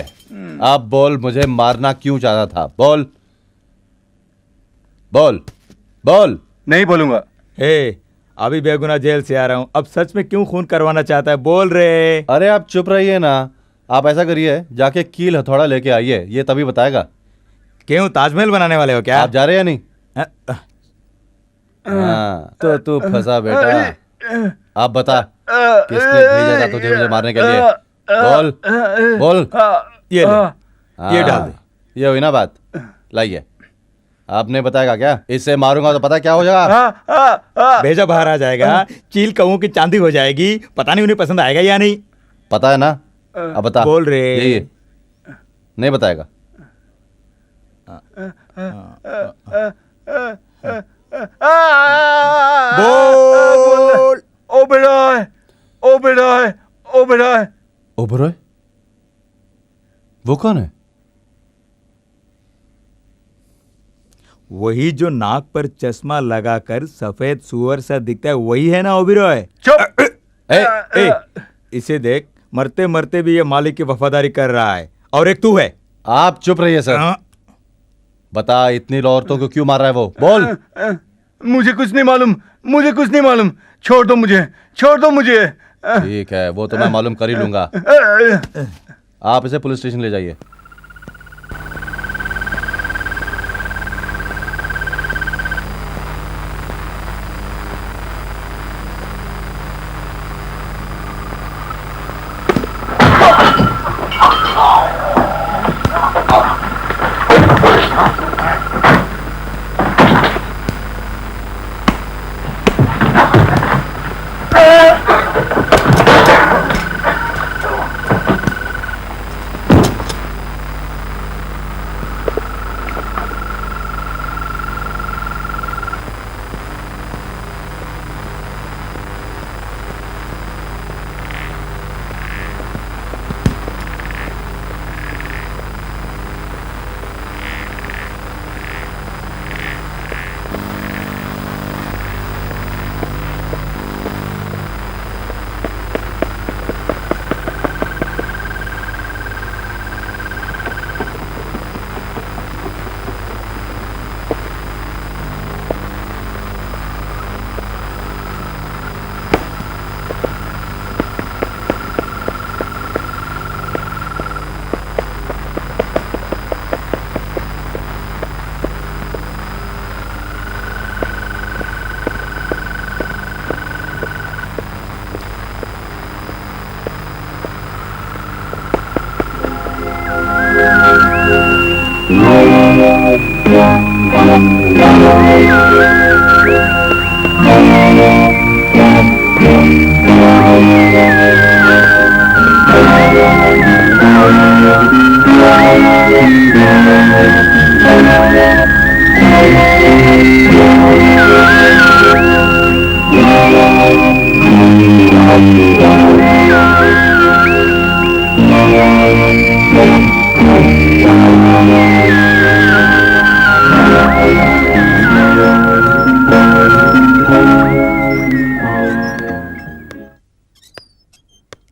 अब बोल मुझे मारना क्यों चाहता था, बोल बोल बोल। नहीं बोलूंगा। हे अभी बेगुनाह जेल से आ रहा हूँ, अब सच में क्यों खून करवाना चाहता है, बोल रे। अरे आप चुप रहिए ना, आप ऐसा करिए जाके कील हथौड़ा लेके आइए, ये तभी बताएगा। क्यों ताजमहल बनाने वाले हो क्या? आप जा रहे हैं या नहीं? हाँ तो तू फंसा बेटा। आप बता किसने भेजा था तुझे मुझे मारने के लिए, बोल बोल। ये ले, ये डाल दे। ये हुई ना बात, लाइए। आपने बताएगा क्या? इससे मारूंगा तो पता क्या हो जाएगा? भेजा बाहर आ जाएगा, चील कौओं की चांदी हो जाएगी, पता नहीं उन्हें पसंद आएगा या नहीं। पता है ना, अब बता। बोल रे। ये नहीं बताएगा। बोल। ओबेरॉय, ओबेरॉय, ओबेरॉय। ओबेरॉय? वो कौन है? वही जो नाक पर चश्मा लगाकर सफेद सुअर सा दिखता है, वही है ना ओबेरॉय? चुप। ए, इसे देख, मरते मरते भी ये मालिक की वफादारी कर रहा है, और एक तू है। आप चुप रहिए सर। बता इतनी औरतों को क्यों मार रहा है वो, बोल। मुझे कुछ नहीं मालूम, मुझे कुछ नहीं मालूम, छोड़ दो मुझे, छोड़ दो मुझे। ठीक है, वो तो मैं मालूम कर ही लूंगा। आप इसे पुलिस स्टेशन ले जाइए।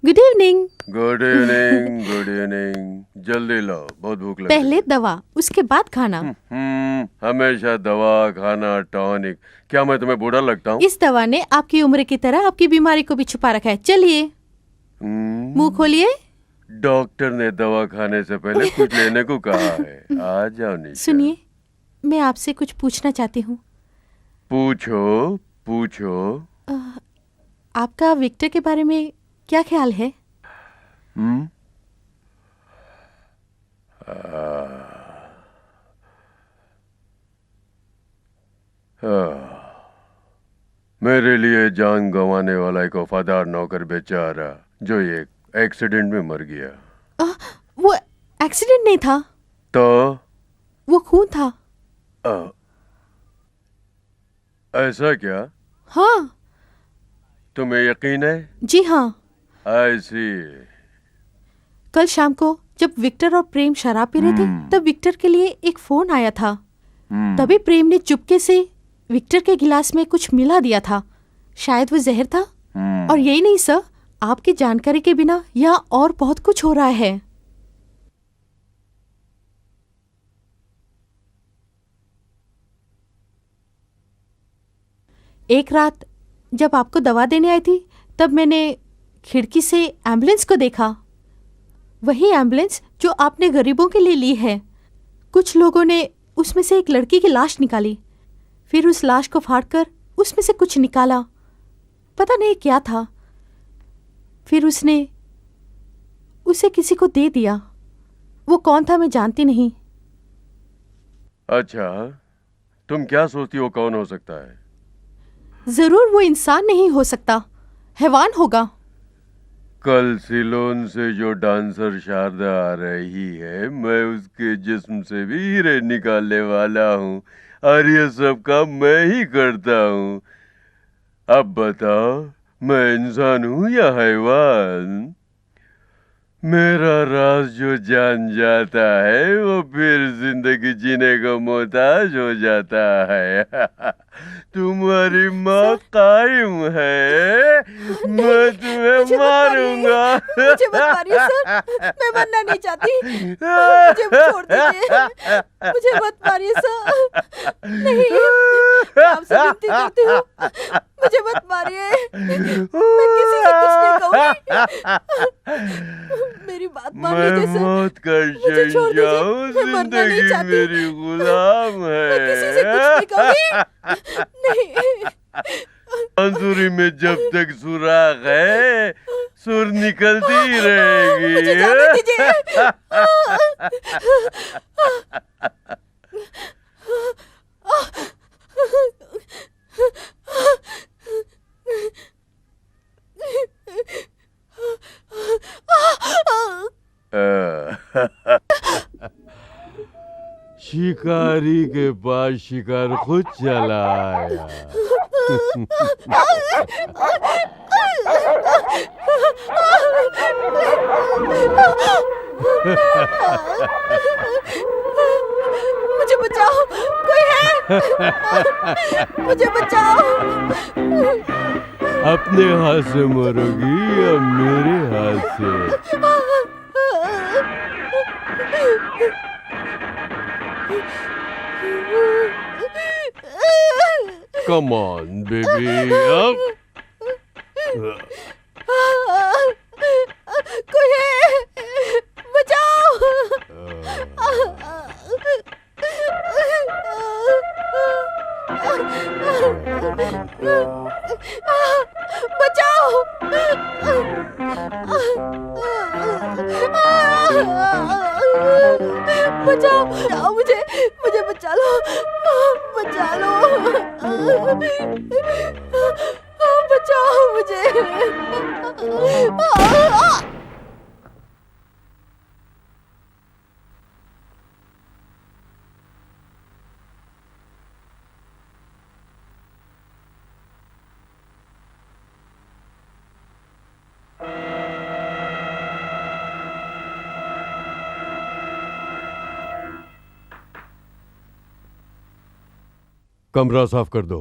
Good evening. Good evening, good evening. जल्दी लो, बहुत भूख लगी। पहले दवा, उसके बाद खाना। हमेशा दवा खाना टॉनिक। क्या मैं तुम्हें बूढ़ा लगता हूँ? इस दवा ने आपकी उम्र की तरह आपकी बीमारी को भी छुपा रखा है। चलिए मुंह खोलिए। डॉक्टर ने दवा खाने से पहले कुछ लेने को कहा है। आ जाओ निशा। सुनिए, मैं आपसे कुछ पूछना चाहती हूँ। पूछो पूछो। आपका विक्टर के बारे में क्या ख्याल है? मेरे लिए जान गंवाने वाला एक वफादार नौकर बेचारा जो एक एक्सीडेंट में मर गया। वो एक्सीडेंट नहीं था, तो वो खून था। ऐसा क्या? हाँ। तुम्हें यकीन है? जी हाँ। आई सी। कल शाम को जब विक्टर और प्रेम शराब पी रहे थे तब विक्टर के लिए एक फोन आया था। तभी प्रेम ने चुपके से विक्टर के गिलास में कुछ मिला दिया था। शायद वो जहर था। और यही नहीं सर, आपकी जानकारी के बिना यहाँ और बहुत कुछ हो रहा है। एक रात जब आपको दवा देने आई थी तब मैंने खिड़की से एम्बुलेंस को देखा। वही एम्बुलेंस जो आपने गरीबों के लिए ली है। कुछ लोगों ने उसमें से एक लड़की की लाश निकाली, फिर उस लाश को फाड़कर उसमें से कुछ निकाला, पता नहीं क्या था। फिर उसने उसे किसी को दे दिया। वो कौन था मैं जानती नहीं। अच्छा, तुम क्या सोचती हो कौन हो सकता है? जरूर वो इंसान नहीं हो सकता, हैवान होगा। कल सिलोन से जो डांसर शारदा आ रही है, मैं उसके जिस्म से भी हीरे निकालने वाला हूँ और ये सब काम मैं ही करता हूँ। अब बताओ, मैं इंसान हूँ या हैवान? मेरा राज जो जान जाता है वो फिर जिंदगी जीने को मोहताज हो जाता है। तुम्हारी माँ कायम है, मैं तुम्हें मारूंगा। मुझे मत मारिए सर, मैं मरना नहीं चाहती। मुझे छोड़ दीजिए, मुझे मत मारिए सर। नहीं, मैं आपसे विनती करती हूँ, मुझे मत मारिए। मैं किसी से कुछ नहीं कहूँगी। मेरी बात मान लीजिए सर। मौत का शहंशाह हूँ, जिंदगी मेरी गुलाम है। मैं किसी से कुछ नहीं कहूँगी। नहीं। बांसुरी में जब तक सुराख है, सुर निकलती ही रहेगी। मुझे जाने दीजिए। शिकारी के पास शिकार खुद चला आया। मुझे बचाओ, कोई है? मुझे बचाओ। अपने हाथ से मरोगी या मेरे हाथ से? Come on, baby, up. कोई है? बचाओ। बचाओ। बचाओ, मुझे बचा लो, बचा लो। बचाओ मुझे। कमरा साफ कर दो।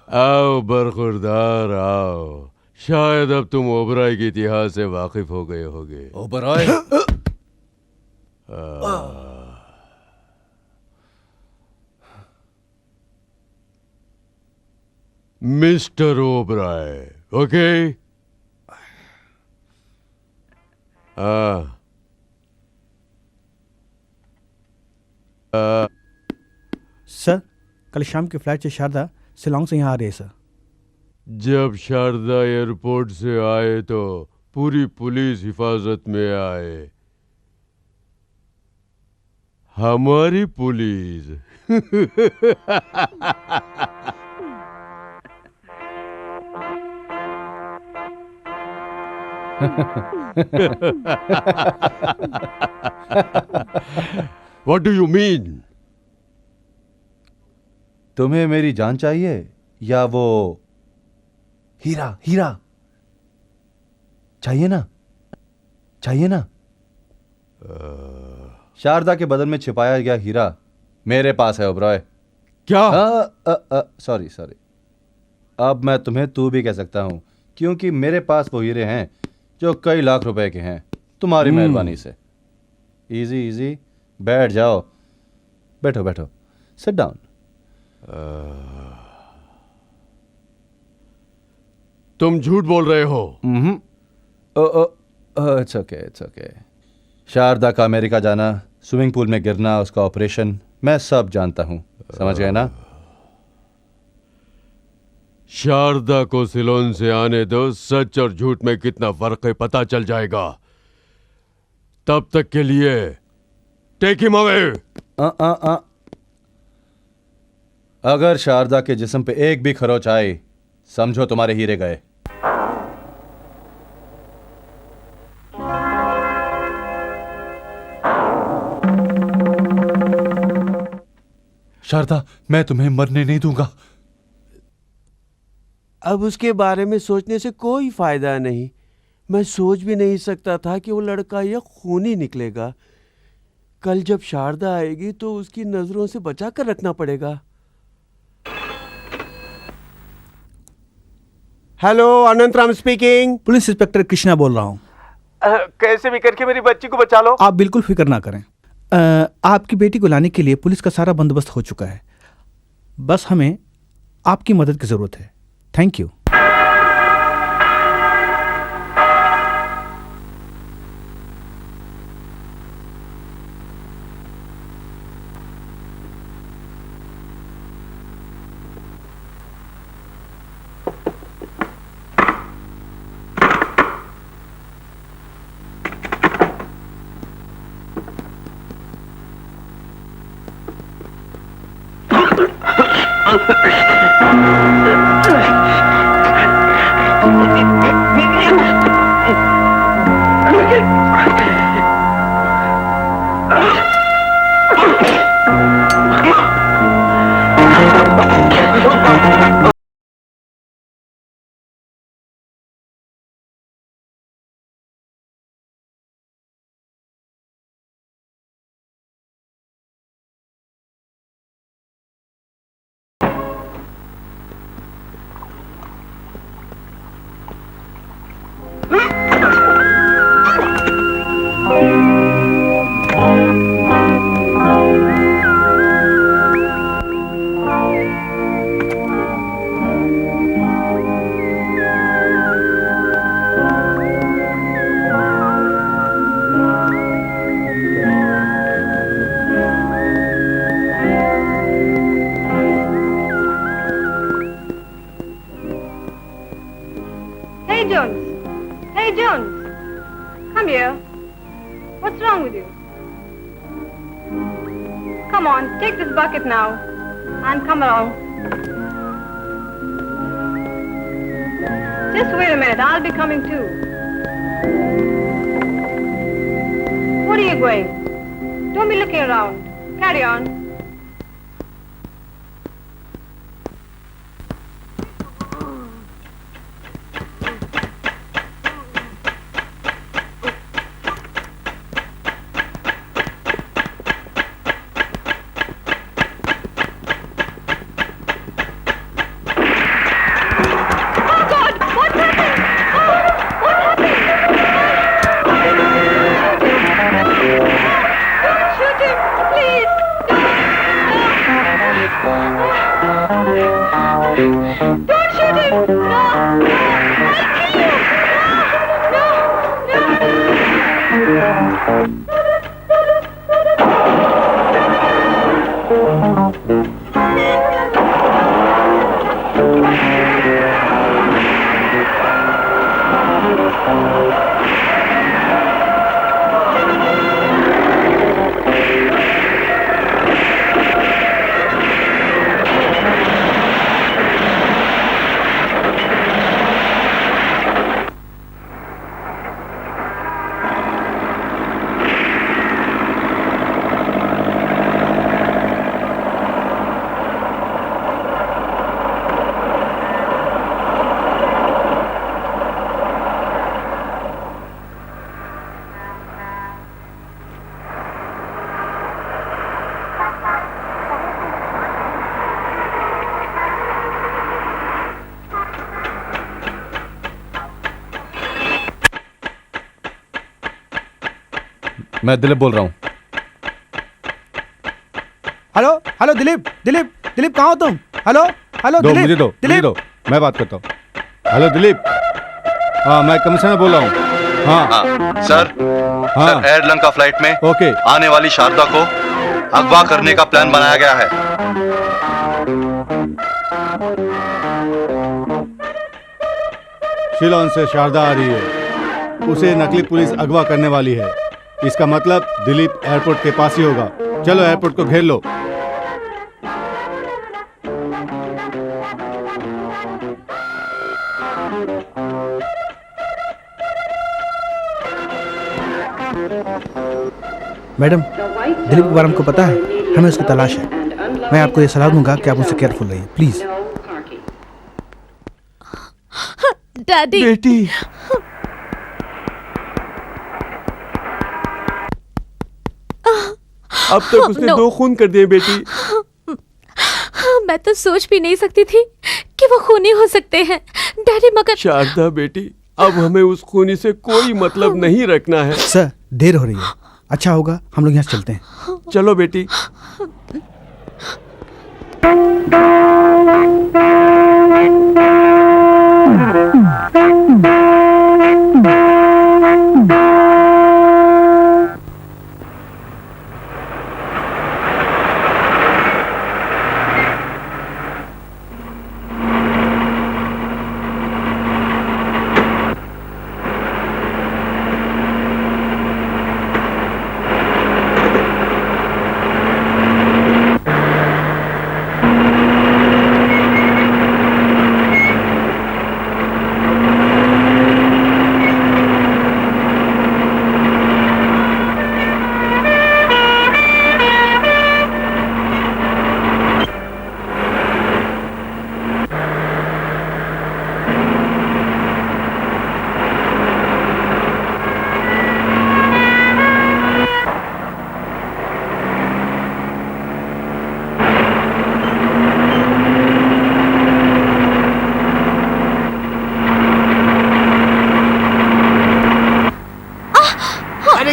आओ बरखुरदार आओ। शायद अब तुम ओबराय के इतिहास से वाकिफ हो गए होगे। Oberoi? Mister Oberoi, okay? Sir, कल शाम की फ्लाइट से शारदा शिलोंग से यहाँ आ रही है सर। जब शारदा एयरपोर्ट से आए तो पूरी पुलिस हिफाजत में आए। हमारी police. What do you mean? तुम्हें मेरी जान चाहिए या वो हीरा? हीरा चाहिए ना? चाहिए ना? शारदा के बदन में छिपाया गया हीरा मेरे पास है ओबराय। क्या? सॉरी सॉरी, अब मैं तुम्हें तू भी कह सकता हूं, क्योंकि मेरे पास वो हीरे हैं जो कई लाख रुपए के हैं, तुम्हारी मेहरबानी से। इजी इजी, बैठ जाओ, बैठो बैठो, सिट डाउन। तुम झूठ बोल रहे हो। It's okay it's okay. Sharda का अमेरिका जाना, स्विमिंग पूल में गिरना, उसका ऑपरेशन, मैं सब जानता हूं, समझ गए ना? शारदा को सिलोन से आने दो, सच और झूठ में कितना फर्क है पता चल जाएगा। तब तक के लिए टेक हिम अवे। अगर शारदा के जिस्म पे एक भी खरोच आई, समझो तुम्हारे हीरे गए। शारदा, मैं तुम्हें मरने नहीं दूंगा। अब उसके बारे में सोचने से कोई फायदा नहीं। मैं सोच भी नहीं सकता था कि वो लड़का यह खूनी निकलेगा। कल जब शारदा आएगी तो उसकी नजरों से बचा कर रखना पड़ेगा। Hello, Anantaram speaking. Police inspector Krishna बोल रहा हूँ। कैसे भी करके मेरी बच्ची को बचा लो। आप बिल्कुल फिक्र ना करें। आपकी बेटी को लाने के लिए पुलिस का सारा बंदोबस्त हो चुका है। बस हमें आपकी मदद की जरूरत है। Thank you. Hey come on, take this bucket now. And come along. Just wait a minute, I'll be coming too. What are you going? Don't be looking around. Carry on. मैं दिलीप बोल रहा हूँ। हेलो हेलो दिलीप दिलीप दिलीप कहाँ हो तुम? Hello hello दो दिलीप मुझे दो मुझे दो, मैं बात करता हूँ। हेलो दिलीप, हाँ मैं कमिश्नर बोल रहा हूँ। हाँ सर, हाँ सर एयरलाइन का फ्लाइट में ओके आने वाली शारदा को अगवा करने का प्लान बनाया गया है। शिलोंग से शारदा आ रही है, उसे नकली पुलिस अगवा करने वाली है। इसका मतलब दिलीप एयरपोर्ट के पास ही होगा। चलो एयरपोर्ट को घेर लो। मैडम, दिलीप के बारे में आपको पता है, हमें उसकी तलाश है। मैं आपको ये सलाह दूंगा कि आप उससे केयरफुल रहिए, प्लीज। डैडी बेटी, अब तक उसने 2 खून कर दिए बेटी। मैं तो सोच भी नहीं सकती थी कि वो खूनी हो सकते हैं डैडी, मगर शारदा बेटी, अब हमें उस खूनी से कोई मतलब नहीं रखना है। सर, देर हो रही है, अच्छा होगा हम लोग यहाँ से चलते हैं। चलो बेटी।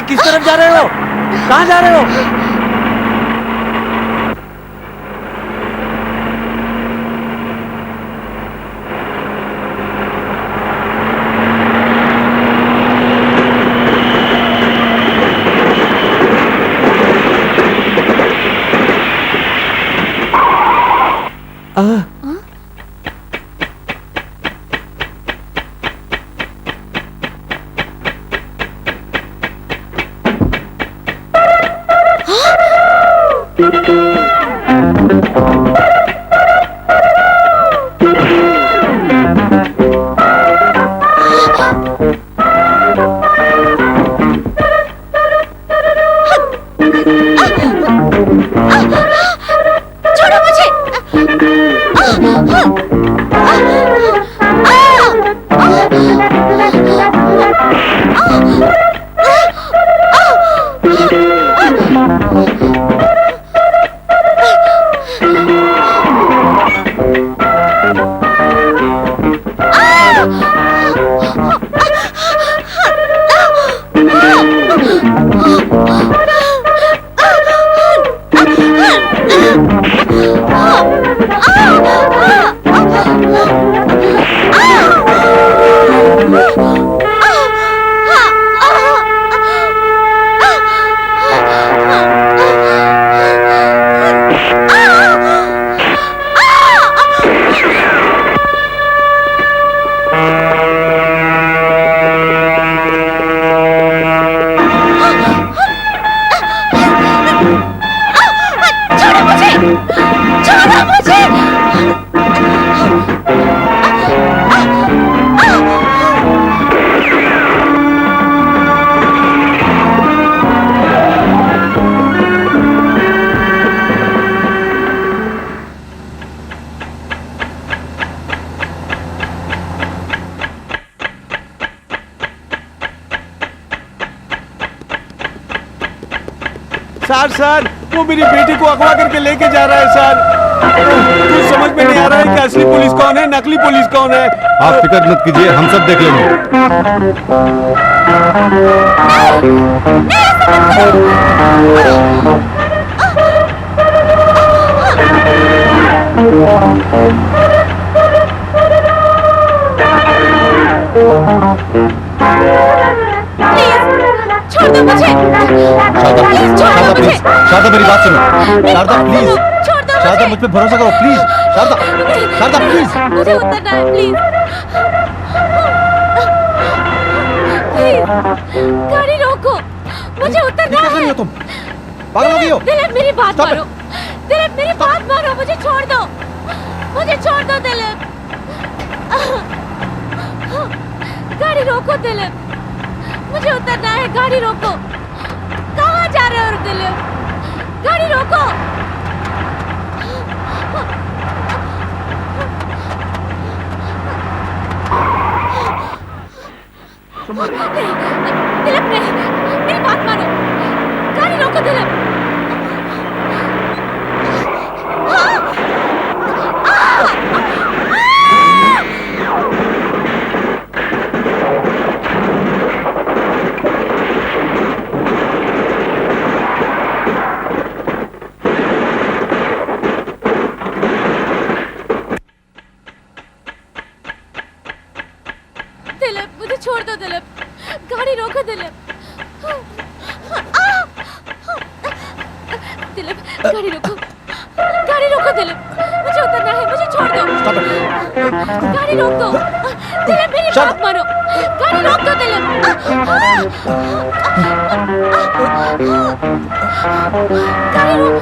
किस तरफ जा रहे हो? कहाँ जा रहे हो? छोड़ो मुझे। सर वो मेरी बेटी को अगवा करके लेके जा रहा है सर। कुछ समझ में नहीं आ रहा है कि असली पुलिस कौन है, नकली पुलिस कौन है। आप फिक्र मत कीजिए, हम सब देख लेंगे। छोड़ दो मुझे। शारदा मेरी बात सुनो। शारदा प्लीज, शारदा मुझ पे भरोसा करो प्लीज। शारदा, शारदा प्लीज। मुझे उतरना है प्लीज। प्लीज गाड़ी रोको, मुझे उतरना है। तुम पागल हो गई हो? दिलीप मेरी बात मानो, दिलीप मेरी बात मानो, मुझे छोड़ दो, मुझे छोड़ दो दिलीप। गाड़ी रोको दिलीप, मुझे उतरना है। गाड़ी रोको। कहाँ जा रहे हो दिलीप? गाड़ी रोको। दिलीप मेरी बात मानो, गाड़ी रोको दिलीप। दिलीप मुझे छोड़ दो दिलीप, गाड़ी रोको दिलीप। दिलीप गाड़ी रोको, गाड़ी रोको दिलीप, मुझे उतरना है, मुझे छोड़ दो। गाड़ी रोक दो दिलीप, मेरी बात मानो, गाड़ी रोक दो दिलीप। गाड़ी रोक।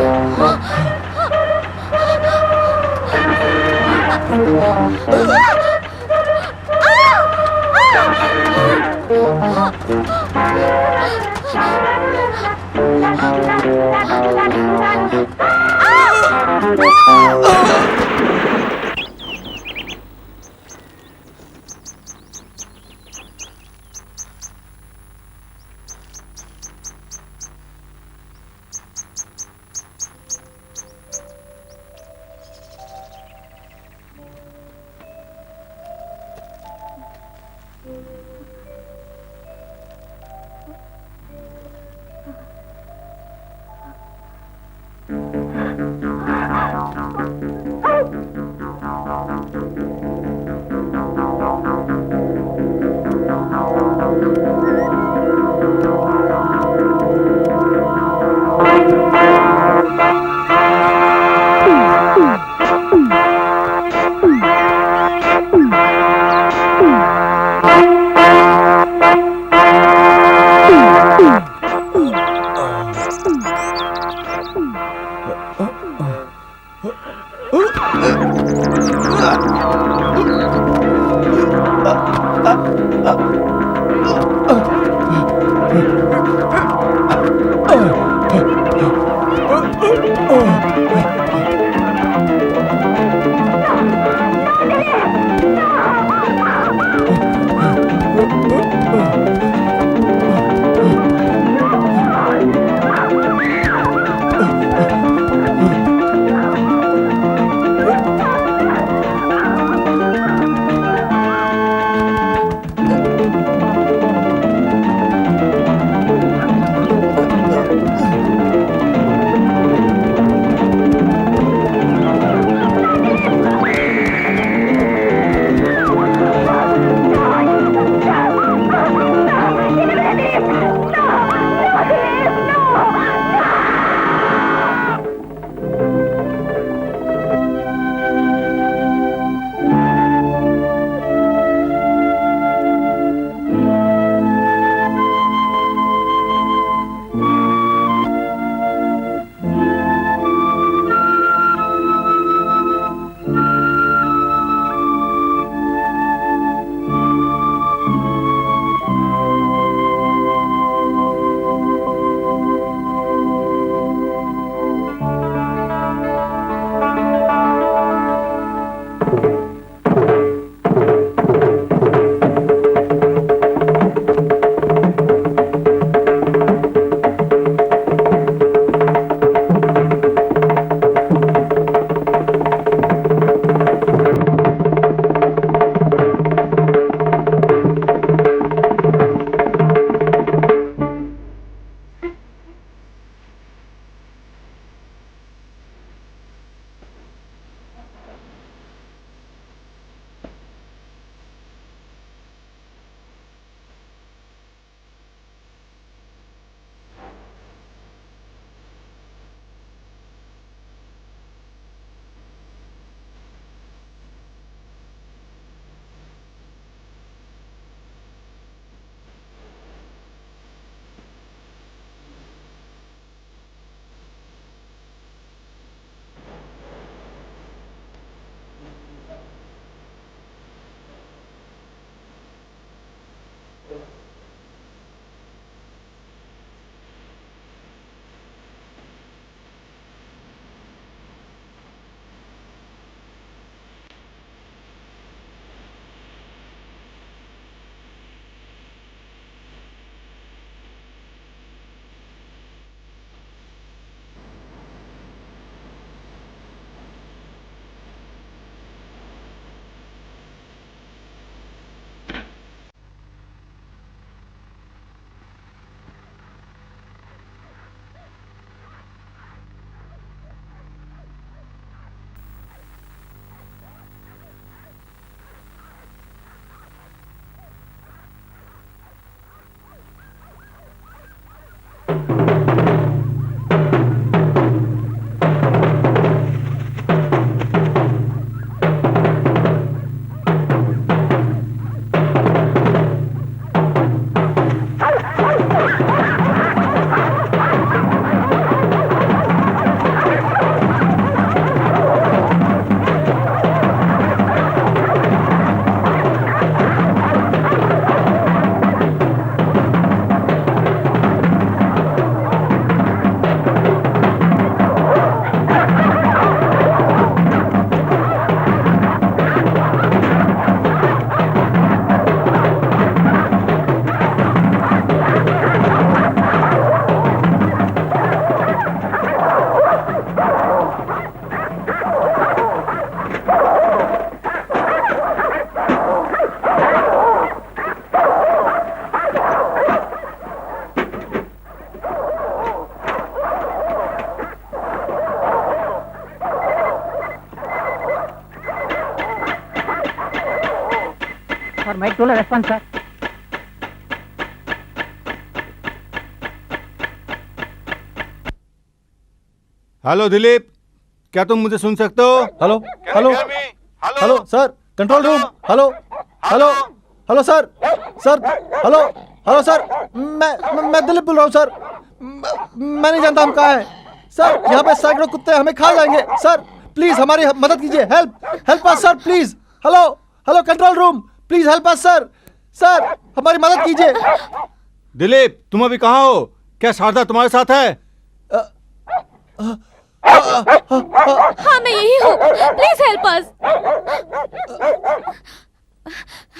Sir, make to response, sir. Hello Dilip, क्या तुम मुझे सुन सकते हो? Hello hello hello sir, control room. Hello hello hello sir, sir hello hello sir, मैं दिलीप बोल रहा हूँ सर। मैं नहीं जानता हम कहाँ हैं सर यहाँ पे सैकड़ों कुत्ते हमें खा जाएंगे सर प्लीज हमारी मदद कीजिए help us sir please hello hello control room please help us sir sir हमारी मदद कीजिए। दिलीप तुम अभी कहाँ हो? क्या शारदा तुम्हारे साथ है? हाँ मैं यही हूँ प्लीज हेल्प अस।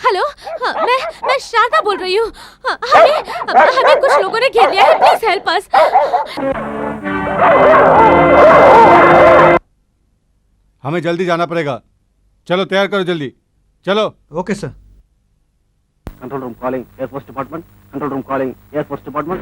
हेलो हाँ, मैं शारदा बोल रही हूँ। हमें कुछ लोगों ने घेर लिया है प्लीज हेल्प अस। हमें जल्दी जाना पड़ेगा। चलो तैयार करो जल्दी चलो। Okay sir. Control room calling air force department. Control room calling air force department.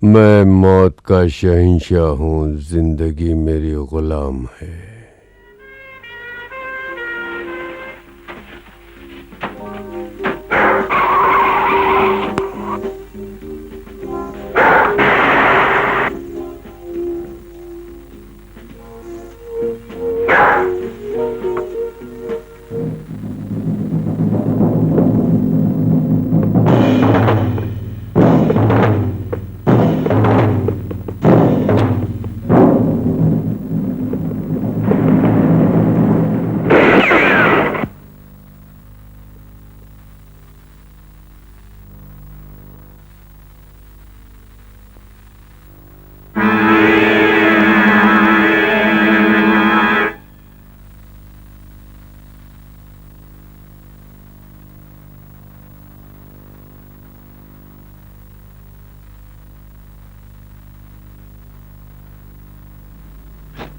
मैं मौत का शहंशाह हूँ, जिंदगी मेरी गुलाम है।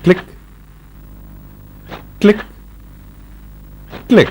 Click click click.